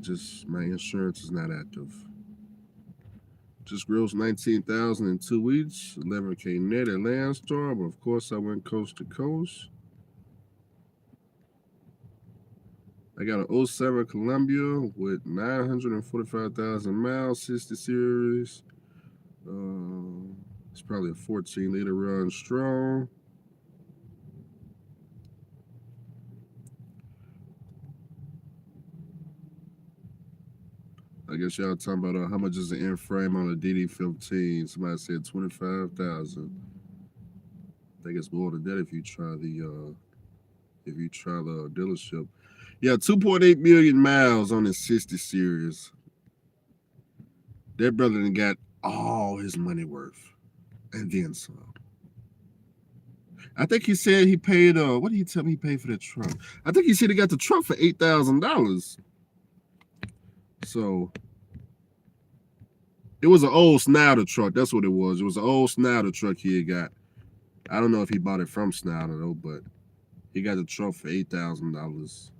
My insurance is not active. Just grossed 19,000 in 2 weeks, 11K net at Landstar, but of course I went coast to coast. I got an '07 Columbia with 945,000 miles, 60 series. It's probably a 14-liter run strong. I guess y'all talking about how much is the end frame on a DD15? Somebody said 25,000. I think it's more than that if you try the dealership. Yeah, 2.8 million miles on his 60 series. That brother done got all his money worth, and then some. I think he said he paid. What did he tell me he paid for that truck? I think he said he got the truck for $8,000. So it was an old Snyder truck. That's what it was. It was an old Snyder truck he had got. I don't know if he bought it from Snyder though, but he got the truck for $8,000.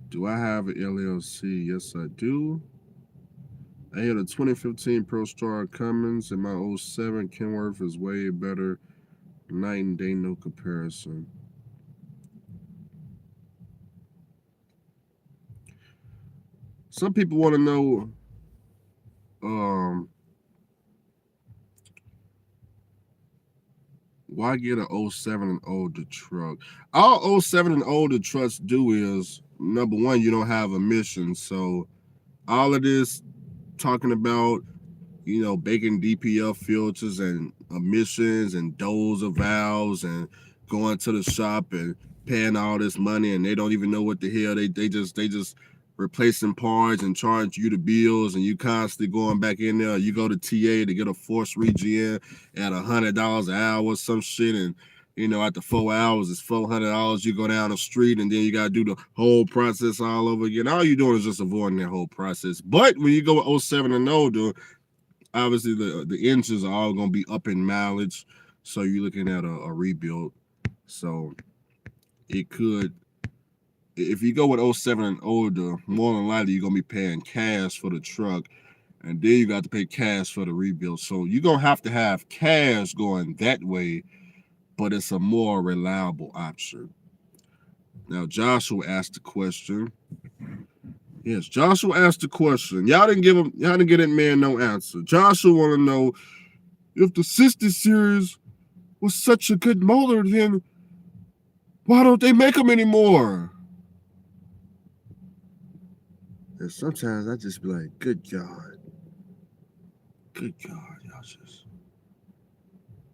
Do I have an LLC? Yes, I do. I had a 2015 ProStar Cummins, and my '07 Kenworth is way better. Night and day, no comparison. Some people want to know why get an '07 and older truck. All '07 and older trucks do is, number one, you don't have emissions. So all of this talking about, baking DPF filters and emissions and dozer valves and going to the shop and paying all this money, and they don't even know what the hell they just replacing parts and charge you the bills, and you constantly going back in there. You go to TA to get a force regen at $100 an hour or some shit, and after 4 hours it's $400. You go down the street and then you gotta do the whole process all over again. All you doing is just avoiding that whole process. But when you go with '07 and older, obviously the engines are all going to be up in mileage, so you're looking at a rebuild. So it could, if you go with '07 and older, more than likely you're going to be paying cash for the truck, and then you got to pay cash for the rebuild. So you're going to have cash going that way, but it's a more reliable option. Now Joshua asked the question. Yes, Joshua asked the question. Y'all didn't give that man no answer. Joshua want to know, if the 60 series was such a good motor, then why don't they make them anymore? And sometimes I just be like, good God, y'all just,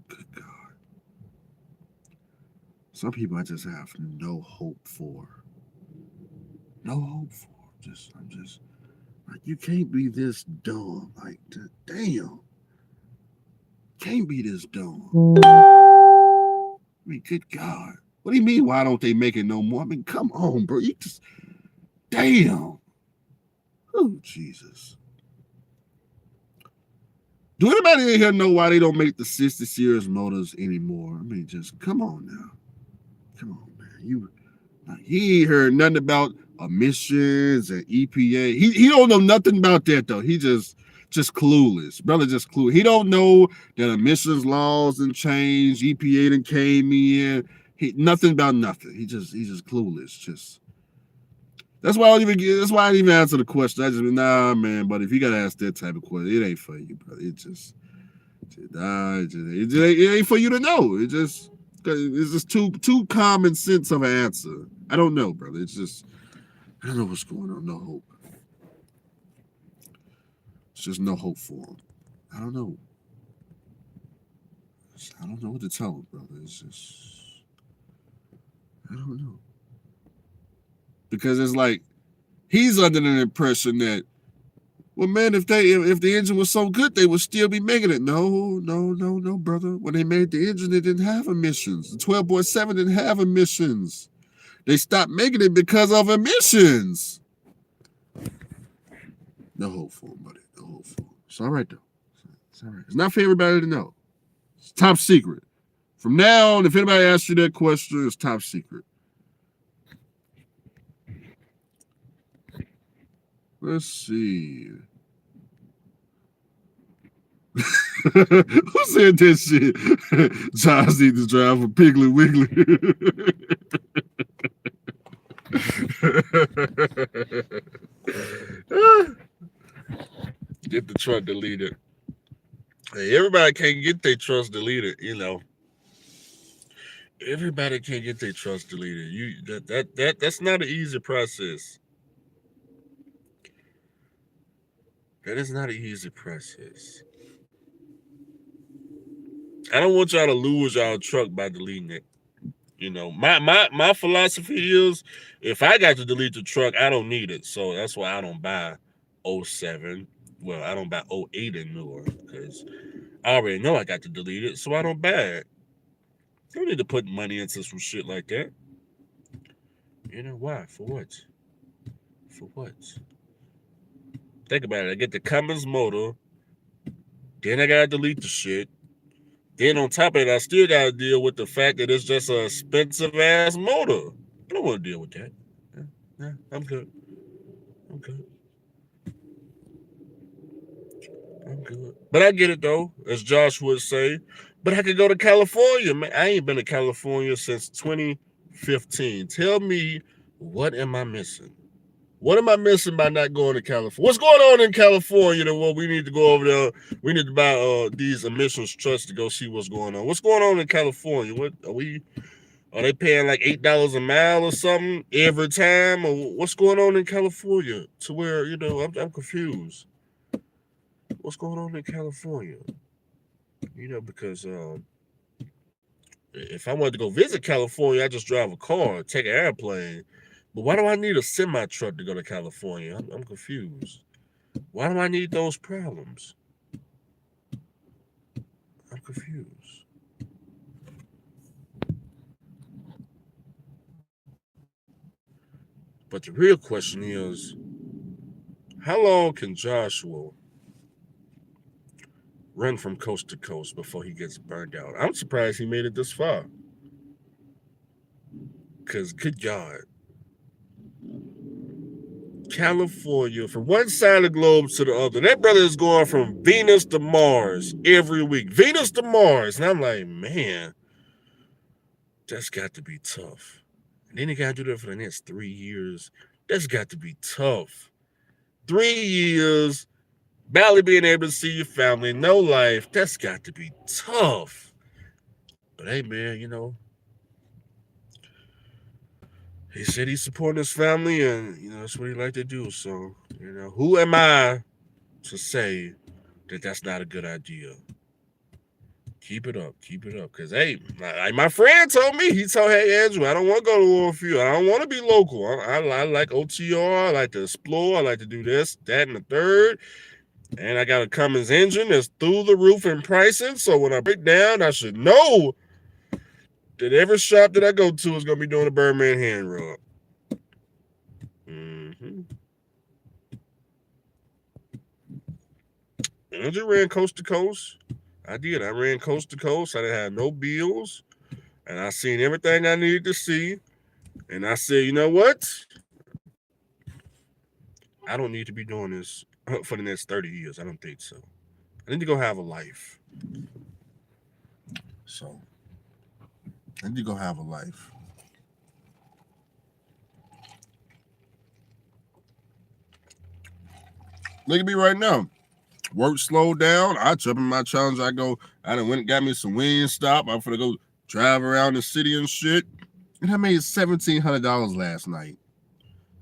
good God. Some people I just have no hope for. I'm just like, you can't be this dumb. Like, damn, can't be this dumb. I mean, good God. What do you mean, why don't they make it no more? I mean, come on, bro. You just, damn. Oh, Jesus. Do anybody in here know why they don't make the 60 series motors anymore? I mean, just come on now. Come on, man. He ain't heard nothing about emissions and EPA. He don't know nothing about that though. He just clueless. Brother just clueless. He don't know that emissions laws done changed. EPA done came in. Nothing about nothing. He's just clueless. That's why I didn't even answer the question. I just nah, man. But if you gotta ask that type of question, it ain't for you, brother. It ain't for you to know. It's just too common sense of an answer. I don't know, brother. I don't know what's going on. No hope. It's just no hope for him. I don't know. I don't know what to tell him, brother. I don't know. Because it's like he's under the impression that, well, man, if the engine was so good, they would still be making it. No, brother. When they made the engine, it didn't have emissions. The 12.7 didn't have emissions. They stopped making it because of emissions. No hope for him, buddy. No hope for him. It's all right, though. It's all right. It's not for everybody to know. It's top secret. From now on, if anybody asks you that question, it's top secret. Let's see. Who said that shit? Josh need to drive a Piggly Wiggly. Get the truck deleted. Hey, everybody can't get their trust deleted, you know. Everybody can't get their trust deleted. That's not an easy process. That is not an easy process. I don't want y'all to lose y'all truck by deleting it. You know, my philosophy is if I got to delete the truck, I don't need it. So that's why I don't buy 07. Well, I don't buy 08 anymore because I already know I got to delete it, so I don't buy it. I don't need to put money into some shit like that. You know why? For what? For what? Think about it. I get the Cummins motor, then I gotta delete the shit. Then on top of it, I still gotta deal with the fact that it's just an expensive ass motor. I don't want to deal with that. Yeah, I'm good. I'm good. I'm good. But I get it though, as Josh would say. But I could go to California, man. I ain't been to California since 2015. Tell me, what am I missing? What am I missing by not going to California? What's going on in California that we need to go over there? We need to buy these emissions trusts to go see what's going on. What's going on in California? What are they paying like $8 a mile or something every time? Or what's going on in California to where, I'm confused. What's going on in California? Because if I wanted to go visit California, I just drive a car, take an airplane. But why do I need a semi truck to go to California? I'm confused. Why do I need those problems? I'm confused. But the real question is, how long can Joshua run from coast to coast before he gets burned out? I'm surprised he made it this far. Because, good God, California, from one side of the globe to the other, that brother is going from Venus to Mars every week. Venus to Mars. And I'm like, man, that's got to be tough. And then he got to do that for the next 3 years. That's got to be tough. 3 years, barely being able to see your family, no life. That's got to be tough. But hey, man, he said he's supporting his family, and that's what he like to do. So, who am I to say that that's not a good idea? Keep it up. Because, hey, like my friend told me, he told, hey, Andrew, I don't want to go to Warfield. I don't want to be local. I like OTR. I like to explore. I like to do this, that, and the third. And I got a Cummins engine that's through the roof in pricing. So when I break down, I should know that every shop that I go to is gonna be doing a Birdman hand rub. Mm-hmm. And I just ran coast to coast. I did. I ran coast to coast. I didn't have no bills, and I seen everything I needed to see. And I said, you know what? I don't need to be doing this for the next 30 years. I don't think so. I need to go have a life. So I need to go have a life. Look at me right now. Work slowed down. I jump in my challenge. I go. I done went and got me some Wingstop. I'm gonna go drive around the city and shit. And I made $1,700 last night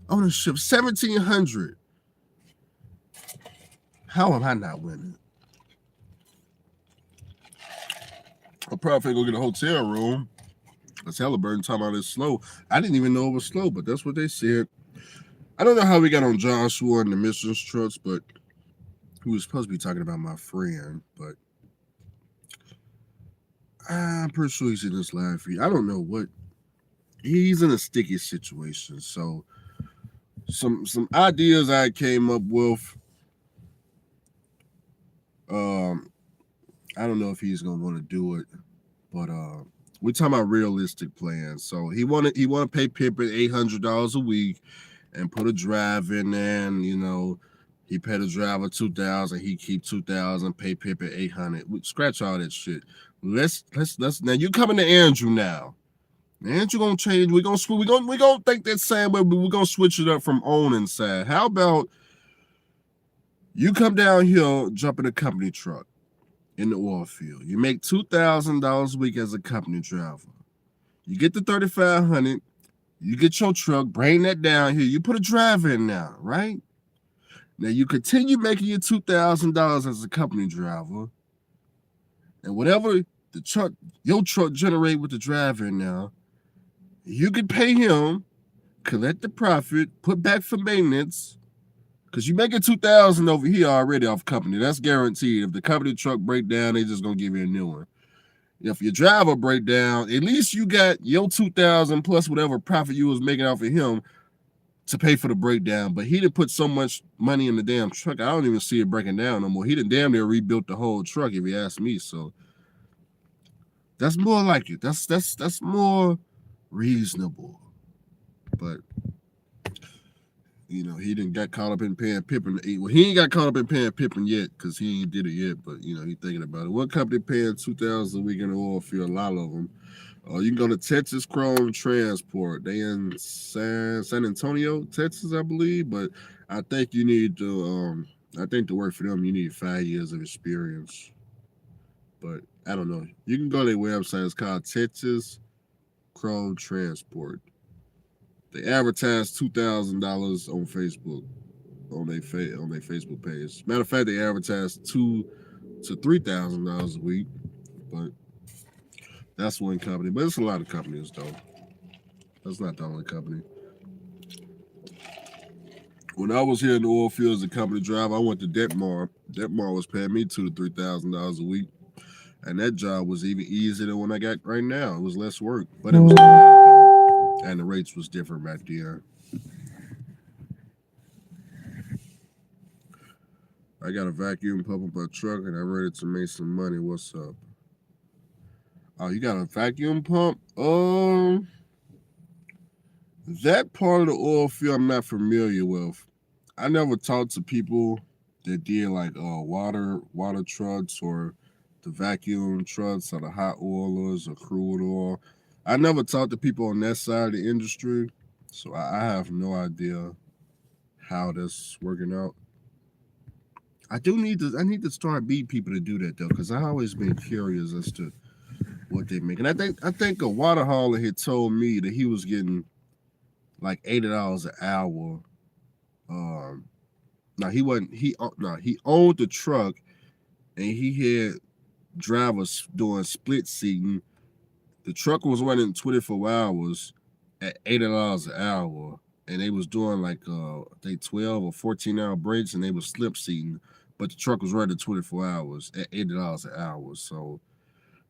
on the ship. 1,700. How am I not winning? I'll probably go get a hotel room. Because Halliburton talking about it's slow. I didn't even know it was slow, but that's what they said. I don't know how we got on Joshua and the missions trucks, but he was supposed to be talking about my friend, but I'm pretty sure he's in this live feed. I don't know what. He's in a sticky situation. So some ideas I came up with. I don't know if he's gonna want to do it, but we're talking about realistic plans. So he want to pay Pippen $800 a week and put a drive in there, and he pay the driver $2,000, he keep $2,000, pay Pippen $800. Scratch all that shit. Let's now you coming to Andrew now. Andrew gonna change. We're gonna think that same way, but we're gonna switch it up from owning side. How about you come down here, jump in a company truck in the oil field. You make $2,000 a week as a company driver. You get the 3,500. You get your truck, bring that down here. You put a driver in now, right? Now you continue making your $2,000 as a company driver, and whatever your truck generate with the driver in now, you can pay him, collect the profit, put back for maintenance, because you making $2,000 over here already off company. That's guaranteed. If the company truck break down, they just gonna give you a new one. If your driver break down, at least you got your $2,000 plus whatever profit you was making off of him to pay for the breakdown. But he didn't put so much money in the damn truck. I don't even see it breaking down no more. He didn't damn near rebuilt the whole truck, if you ask me. So that's more like it. That's more reasonable. But he didn't got caught up in paying Pippen. Well, he ain't got caught up in paying Pippen yet because he ain't did it yet. But he thinking about it. What company paying $2,000 a week in the oil field? A lot of them. You can go to Texas Chrome Transport. They in San Antonio, Texas, I believe. But I think you need to. I think to work for them, you need 5 years of experience. But I don't know. You can go to their website. It's called Texas Chrome Transport. They advertise $2,000 on Facebook, on their Facebook page. Matter of fact, they advertise $2,000 to $3,000 a week, but that's one company. But it's a lot of companies though. That's not the only company. When I was here in the oil field as a company driver, I went to Detmar. Detmar was paying me $2,000 to $3,000 a week, and that job was even easier than what I got right now. It was less work, but it was and the rates was different back there. I got a vacuum pump up my truck and I'm ready to make some money. What's up? Oh, you got a vacuum pump? That part of the oil field I'm not familiar with. I never talked to people that did like water trucks or the vacuum trucks or the hot oilers or crude oil. I never talked to people on that side of the industry, so I have no idea how that's working out. I need to start meeting people to do that though, because I always been curious as to what they make. And I think a water hauler had told me that he was getting like $80 an hour. Now he wasn't he owned the truck and he had drivers doing split seating. The truck was running 24 hours at $80 an hour. And they was doing like I think 12 or 14-hour breaks and they was slip seating, but the truck was running 24 hours at $80 an hour. So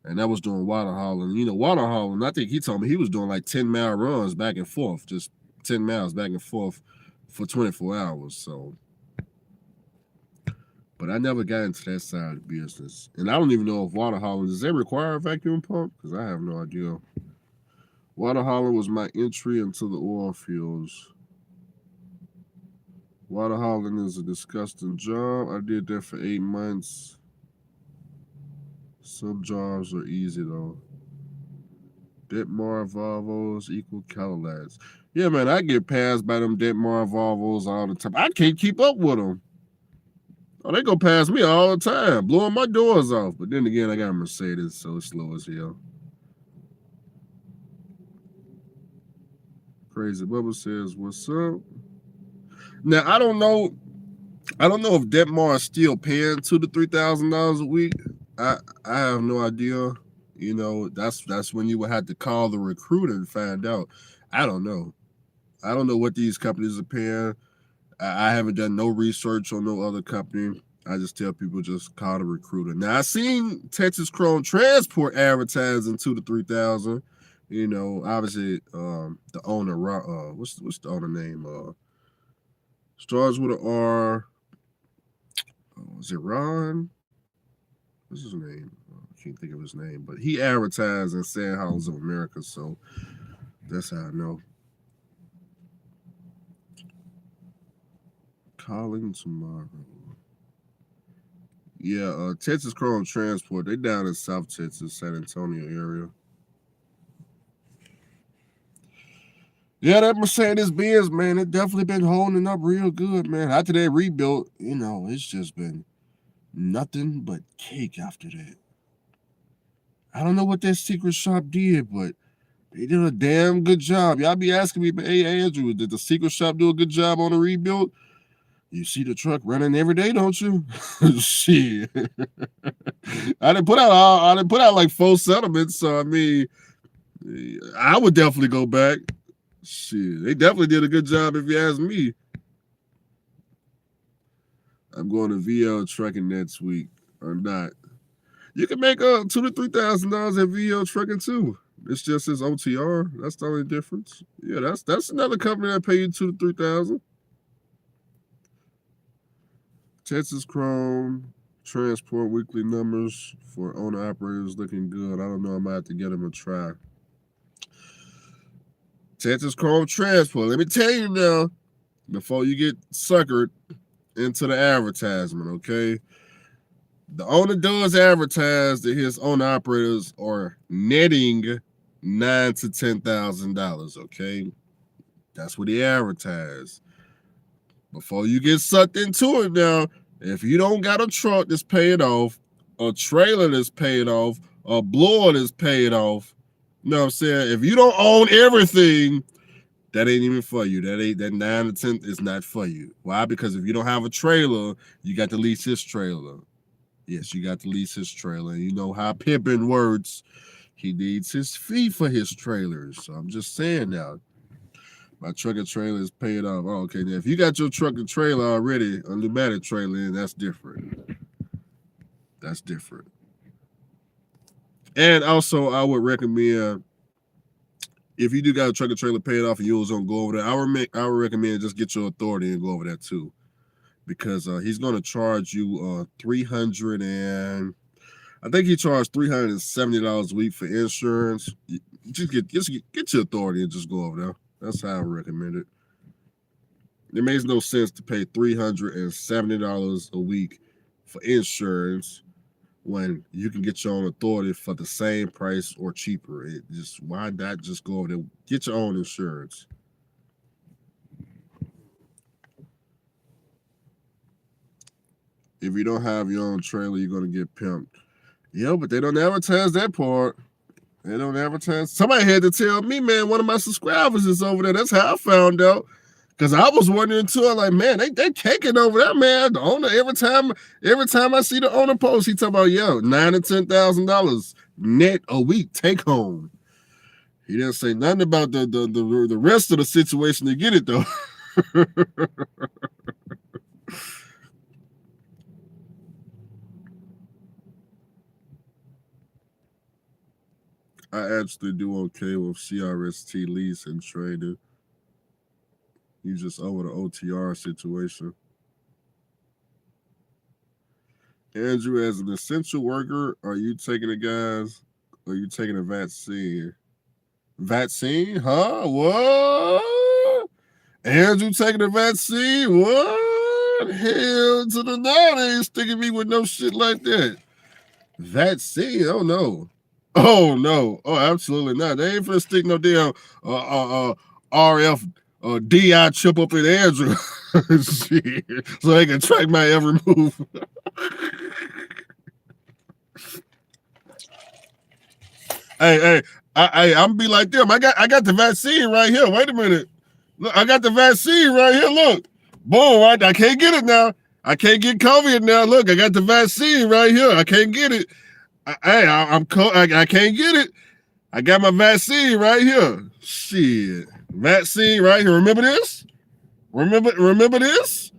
and that was doing water hauling. Water hauling, I think he told me he was doing like 10-mile runs back and forth, just 10 miles back and forth for 24 hours. So, but I never got into that side of the business. And I don't even know if water hauling, does that require a vacuum pump? Because I have no idea. Water hauling was my entry into the oil fields. Water hauling is a disgusting job. I did that for 8 months. Some jobs are easy though. Detmar Volvos equal Cadillacs. Yeah, man, I get passed by them Detmar Volvos all the time. I can't keep up with them. Oh, they go past me all the time, blowing my doors off. But then again, I got a Mercedes, so it's slow as hell. Crazy Bubba says, "What's up?" Now I don't know. I don't know if Detmar is still paying $2,000 to $3,000 a week. I have no idea. That's when you would have to call the recruiter and find out. I don't know. I don't know what these companies are paying. I haven't done no research on no other company. I just tell people just call the recruiter. Now I seen Texas Chrome Transport advertising 2,000 to 3,000. Obviously, the owner, what's the owner name? Starts with an R. Is it Ron? What's his name? I can't think of his name, but he advertised in Sandhouse of America, so that's how I know. Calling tomorrow. Yeah, Texas Chrome Transport. They down in South Texas, San Antonio area. Yeah, that Mercedes Benz, man, it definitely been holding up real good, man. After they rebuilt, it's just been nothing but cake after that. I don't know what that secret shop did, but they did a damn good job. Y'all be asking me, but hey, Andrew, did the secret shop do a good job on the rebuild? You see the truck running every day, don't you? Shit. I didn't put out like 4 settlements, so I mean, I would definitely go back. Shit, they definitely did a good job if you ask me. I'm going to VL trucking next week or not. You can make $2,000 to $3,000 at VL trucking too. It's just his OTR. That's the only difference. Yeah, that's another company that pay you 2,000 to 3,000. Texas Chrome Transport weekly numbers for owner operators looking good. I don't know. I might have to get them a try. Texas Chrome Transport. Let me tell you now, before you get suckered into the advertisement, okay? The owner does advertise that his owner operators are netting $9,000 to $10,000. Okay, that's what he advertised. Before you get sucked into it now, if you don't got a truck that's paid off, a trailer that's paid off, a blower that's paid off, you know what I'm saying? If you don't own everything, that ain't even for you. That 9 to 10 is not for you. Why? Because if you don't have a trailer, you got to lease his trailer. Yes, you got to lease his trailer. You know how Pippin works. He needs his fee for his trailers. So I'm just saying now. My truck and trailer is paid off. Oh, okay, now if you got your truck and trailer already, a pneumatic trailer, then that's different. That's different. And also, I would recommend if you do got a truck and trailer paid off and you was gonna go over there, I would recommend just get your authority and go over that too, because he's gonna charge you 300 and I think he charged $370 a week for insurance. Just get your authority and just go over there. That's how I recommend it. It makes no sense to pay $370 a week for insurance when you can get your own authority for the same price or cheaper. Why not just go over there, get your own insurance? If you don't have your own trailer, you're gonna get pimped. Yeah, but they don't advertise that part. They don't advertise. Somebody had to tell me, man, one of my subscribers is over there. That's how I found out. Because I was wondering too, I'm like, man, they caking over there, man. The owner, every time I see the owner post, he talk about, yo, $9,000 to $10,000 net a week take home. He didn't say nothing about the rest of the situation to get it though. I actually do okay with CRST lease and trading. You just over the OTR situation. Andrew, as an essential worker, are you taking a guys? Are you taking a vaccine? Vaccine? Huh? What? Andrew taking a vaccine? What? Hell to the no, they ain't sticking me with no shit like that. Vaccine? Oh no. Oh no. Oh, absolutely not. They ain't finna stick no damn RF DI chip up in Andrew. Shit. So they can track my every move. Hey, I'm be like them. I got the vaccine right here. Wait a minute. Look, I got the vaccine right here. Look, boom. I can't get it now. I can't get COVID now. Look, I got the vaccine right here. I can't get it. I can't get it. I got my vaccine right here. Shit, vaccine right here. Remember this? Remember this?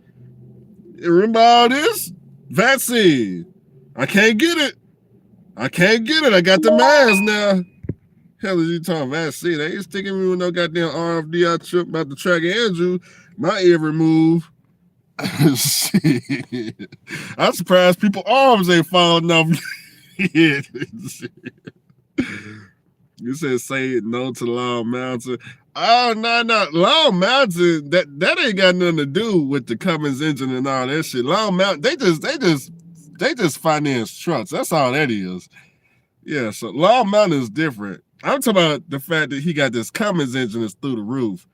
Remember all this? Vaccine. I can't get it. I can't get it. I got the mask now. Hell is you talking vaccine? They ain't sticking me with no goddamn RFDI trip about to track Andrew. My every move. Shit. I'm surprised people arms ain't falling off. You said say no to Long Mountain. Oh no, Long Mountain, that ain't got nothing to do with the Cummins engine and all that shit. Long Mountain, they just finance trucks. That's all that is. Yeah, so Long Mountain is different. I'm talking about the fact that he got this Cummins engine that's through the roof.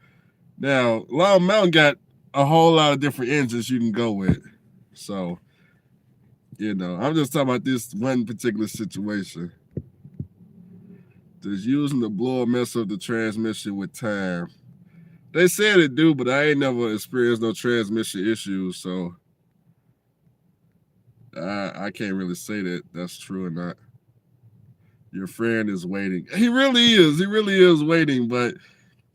Now, Long Mountain got a whole lot of different engines you can go with. So, I'm just talking about this one particular situation. Does using the blower mess up the transmission with time? They said it do, but I ain't never experienced no transmission issues, so I can't really say that that's true or not. Your friend is waiting. He really is. He really is waiting, but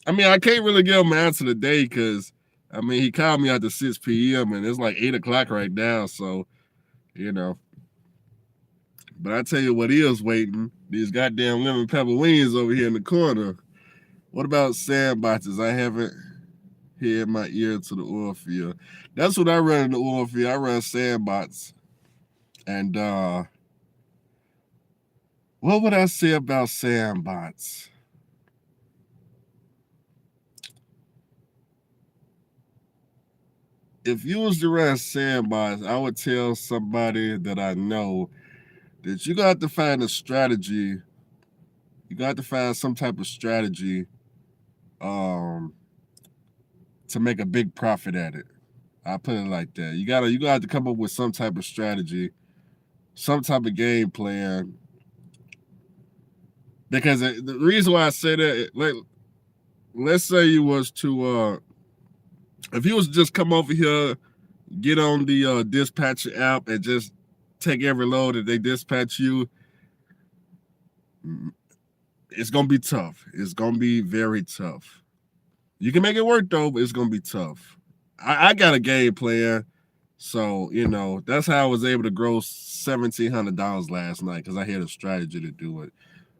I mean, I can't really give him an answer today because, I mean, he called me after 6 p.m. and it's like 8 o'clock right now. So, But I tell you what is waiting. These goddamn lemon pepper wings over here in the corner. What about sandboxes? I haven't hid my ear to the oil field. That's what I run in the oil field. I run sandbox. And what would I say about sandbox? If you was to run sandbox, I would tell somebody that I know that you got to find a strategy. You got to find some type of strategy to make a big profit at it. I put it like that. You gotta to come up with some type of strategy, some type of game plan. Because the reason why I say that, like, let's say you was to if you was to just come over here, get on the dispatcher app and just take every load that they dispatch you, it's gonna be tough. It's gonna be very tough. You can make it work though, but it's gonna be tough. I got a game plan, so that's how I was able to grow $1,700 last night because I had a strategy to do it.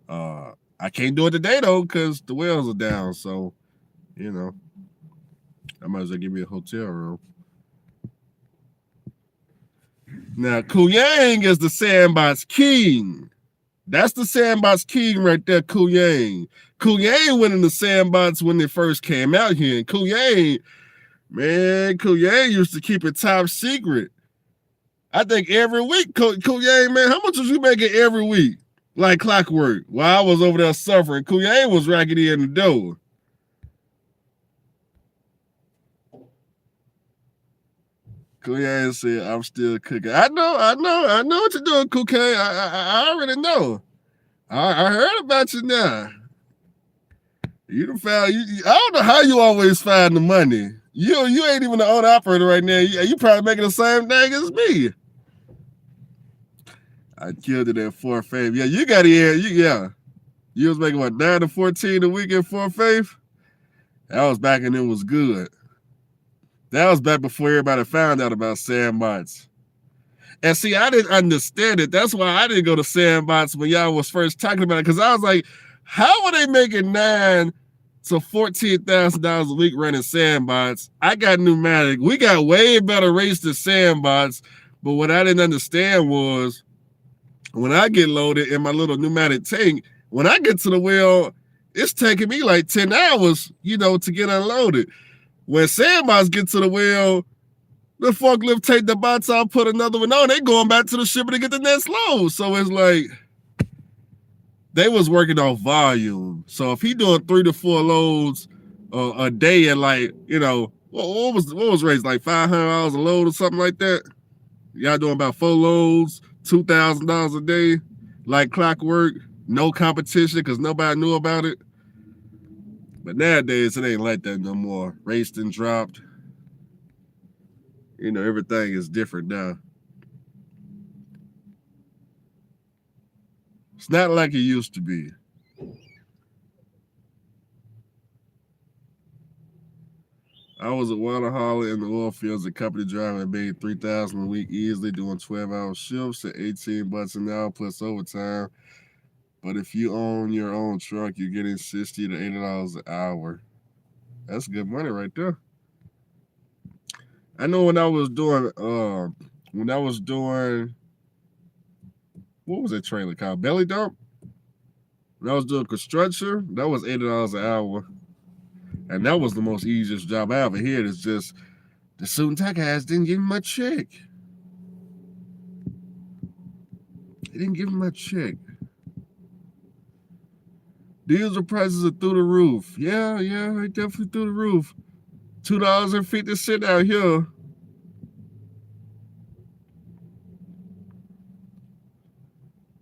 I can't do it today though because the wells are down. So, I might as well give me a hotel room. Now, Kuyang is the sandbox king. That's the sandbox king right there, Kuyang. Kuyang went in the sandbox when they first came out here. And Kuyang used to keep it top secret. I think every week, Kuyang, man, how much was you making every week? Like clockwork. While I was over there suffering, Kuyang was racking in the door. Kuyang said, I'm still cooking. I know what you're doing, Kuyang. I already know. I heard about you now. You done found I don't know how you always find the money. You ain't even the owner operator right now. You probably making the same thing as me. I killed it at Fort Faith. Yeah, you got here. You was making what, 9 to 14 a week at Fort Faith? That was back and it was good. That was back before everybody found out about sandbox. And see, I didn't understand it. That's why I didn't go to sandbox when y'all was first talking about it. Because I was like, How are they making $9,000 to $14,000 a week running sandbots? I got pneumatic. We got way better rates than sandbots. But what I didn't understand was when I get loaded in my little pneumatic tank, when I get to the well, it's taking me like 10 hours, to get unloaded. When sandbots get to the well, the forklift take the bots out, put another one on. They going back to the shipper to get the next load. So it's like they was working off volume. So if he doing 3 to 4 loads a day at like, what was raised like $500 a load or something like that? Y'all doing about 4 loads, $2,000 a day, like clockwork, no competition because nobody knew about it. But nowadays it ain't like that no more. Rates done dropped. Everything is different now. It's not like it used to be. I was a water hauler in the oil fields, a company driver, and made $3,000 a week easily doing 12-hour shifts at $18 an hour plus overtime. But if you own your own truck, you're getting $60 to $80 an hour. That's good money right there. I know when I was doing what was that trailer called? Belly dump? When I was doing construction, that was $80 an hour. And that was the most easiest job I ever had. It's just the suit and tie guys didn't give me my check. They didn't give me my check. Diesel prices are through the roof. Yeah, they definitely through the roof. $2.50 out here.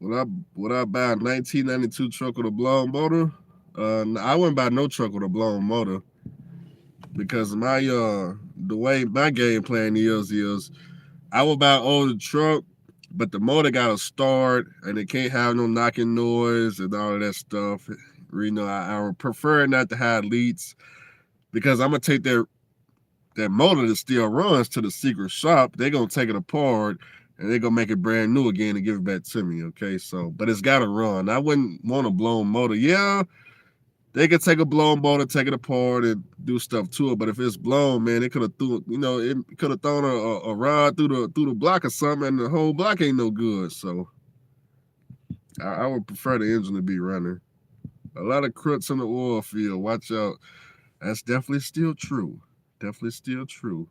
Would I buy a 1992 truck with a blown motor? I wouldn't buy no truck with a blown motor because the way my game plan is I would buy an older truck, but the motor got to start and it can't have no knocking noise and all of that stuff. I would prefer not to have leaks because I'm gonna take that motor that still runs to the secret shop. They're gonna take it apart and they're gonna make it brand new again and give it back to me. Okay, but it's gotta run. I wouldn't want a blown motor. Yeah, they could take a blown motor, take it apart, and do stuff to it. But if it's blown, man, it could have thrown a rod through the block or something, and the whole block ain't no good. So I would prefer the engine to be running. A lot of crooks in the oil field. Watch out. That's definitely still true. Definitely still true.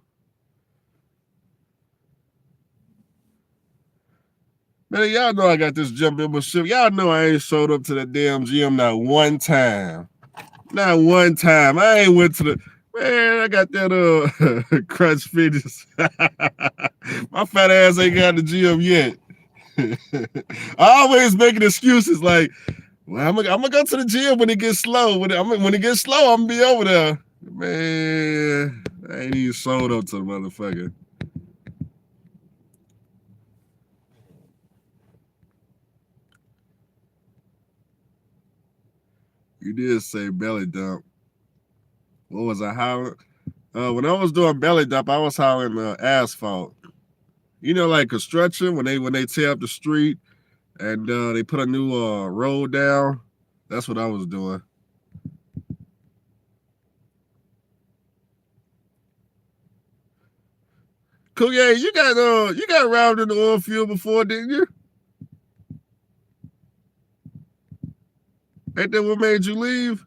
Man, y'all know I got this gym membership. Y'all know I ain't showed up to the damn gym not one time. Not one time. I ain't went to the... Man, I got that crunch fitness. My fat ass ain't got the gym yet. I always making excuses like, well, I'm gonna go to the gym when it gets slow. When it gets slow, I'm gonna be over there. Man, I ain't even showed up to the motherfucker. You did say belly dump. What was I hauling? When I was doing belly dump, I was hauling asphalt. Like construction when they tear up the street and they put a new road down. That's what I was doing. Cool, yeah, you got around in the oil field before, didn't you? Ain't that what made you leave?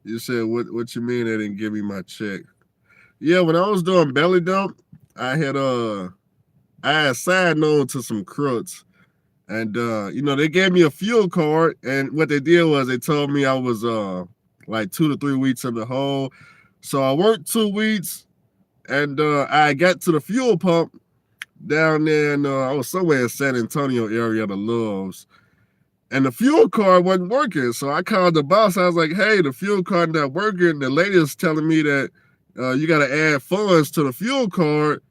You said what you mean they didn't give me my check? Yeah, when I was doing belly dump, I had signed on to some crooks. And they gave me a fuel card, and what they did was they told me I was like 2 to 3 weeks in the hole. So I worked 2 weeks, and I got to the fuel pump down there, and I was somewhere in San Antonio area, the Loves, and the fuel card wasn't working. So I called the boss. I was like, "Hey, the fuel card not working." The lady is telling me that you got to add funds to the fuel card,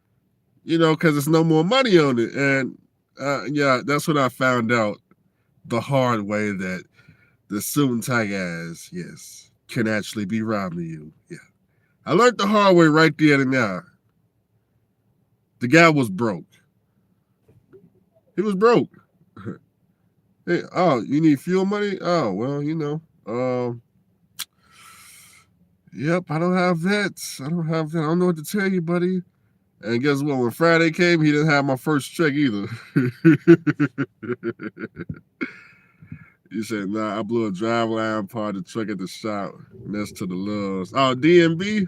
because there's no more money on it. And yeah, that's what I found out the hard way, that The suit and tie guys, yes, can actually be robbing you. Yeah. I learned the hard way right there and now. The guy was broke. He was broke. Hey, oh, you need fuel money? Oh, well, yep, I don't have that. I don't have that. I don't know what to tell you, buddy. And guess what? When Friday came, he didn't have my first check either. He said, nah, I blew a driveline part of the truck at the shop. Next to the Loves. Oh, DMB?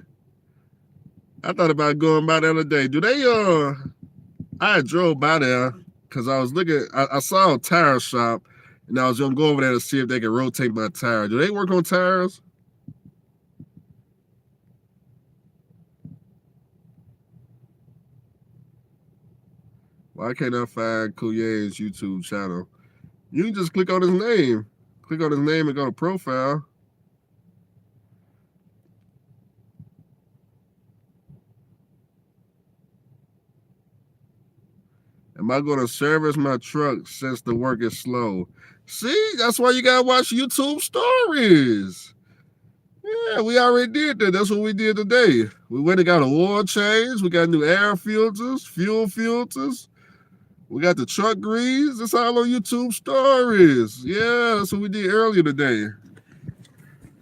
I thought about going by the other day. Do they, I drove by there because I was looking, I saw a tire shop and I was going to go over there to see if they could rotate my tire. Do they work on tires? Why can't I find Couillet's YouTube channel? You can just click on his name. Click on his name and go to profile. Am I going to service my truck since the work is slow? See, that's why you got to watch YouTube stories. Yeah, we already did that. That's what we did today. We went and got an oil change. We got new air filters, fuel filters. We got the truck grease. It's all on YouTube stories. Yeah, that's what we did earlier today.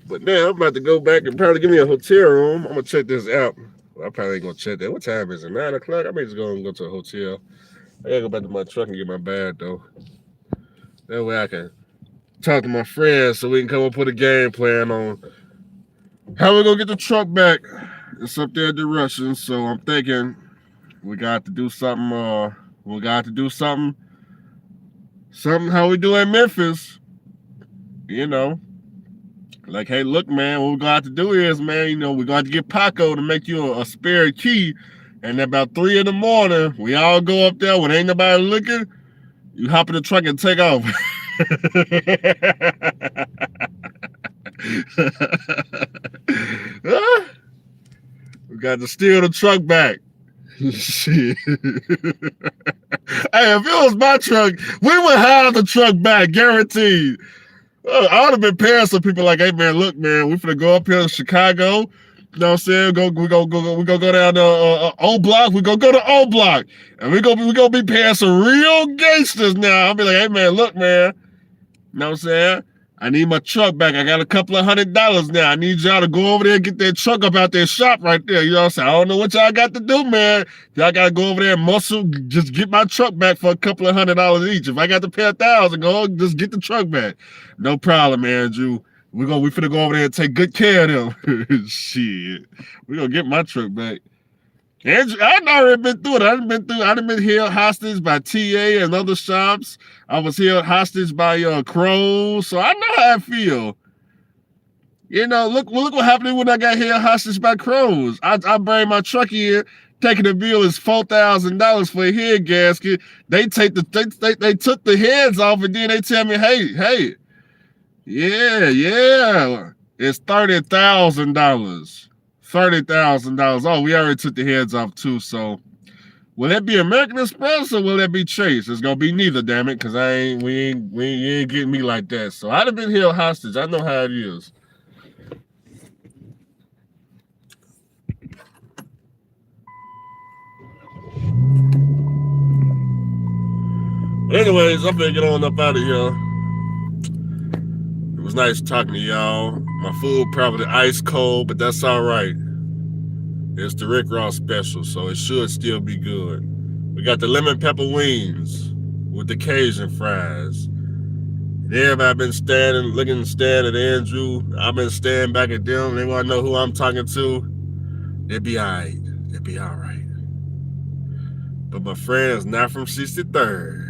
But now I'm about to go back and probably give me a hotel room. I'm going to check this out. Well, I probably ain't going to check that. What time is it? 9 o'clock? I may just go and go to a hotel. I got to go back to my truck and get my bag, though. That way I can talk to my friends so we can come up with a game plan on how we going to get the truck back. It's up there at the Russians, so I'm thinking we got to do something. Something how we do in Memphis. Like, hey, look, man, what we're going to have to do is, man, we're going to have to get Paco to make you a spare key. And at about 3 in the morning, we all go up there when ain't nobody looking. You hop in the truck and take off. We got to steal the truck back. Shit. Hey, if it was my truck, we would have the truck back, guaranteed. I would have been paying some people like, hey, man, look, man, we finna go up here to Chicago. You know what I'm saying? We go down to O Block. We go to O Block. And we gonna be paying some real gangsters now. I'll be like, hey, man, look, man. You know what I'm saying? I need my truck back. I got a couple of $100 now. I need y'all to go over there and get that truck up out that shop right there. You know what I'm saying? I don't know what y'all got to do, man. Y'all got to go over there and muscle, just get my truck back for a couple of $100 each. If I got to pay $1,000, go just get the truck back. No problem, Andrew. We finna go over there and take good care of them. Shit. We gonna get my truck back. Andrew, I've already been through it. I've been held hostage by TA and other shops. I was held hostage by Crows, so I know how I feel. Look what happened when I got held hostage by Crows. I bring my truck in, taking the bill is $4,000 for a head gasket. They took the heads off, and then they tell me, hey, yeah, it's $30,000. $30,000. Oh, we already took the heads off too. So, will that be American Express or will that be Chase? It's gonna be neither, damn it, because we ain't getting me like that. So I'd have been held hostage. I know how it is. Anyways, I'm gonna get on up out of here. It was nice talking to y'all. My food probably ice cold, but that's all right. It's the Rick Ross special, so it should still be good. We got the lemon pepper wings with the Cajun fries. And everybody been staring at Andrew. I've been staring back at them. They want to know who I'm talking to. They'll be all right. But my friend is not from 63rd.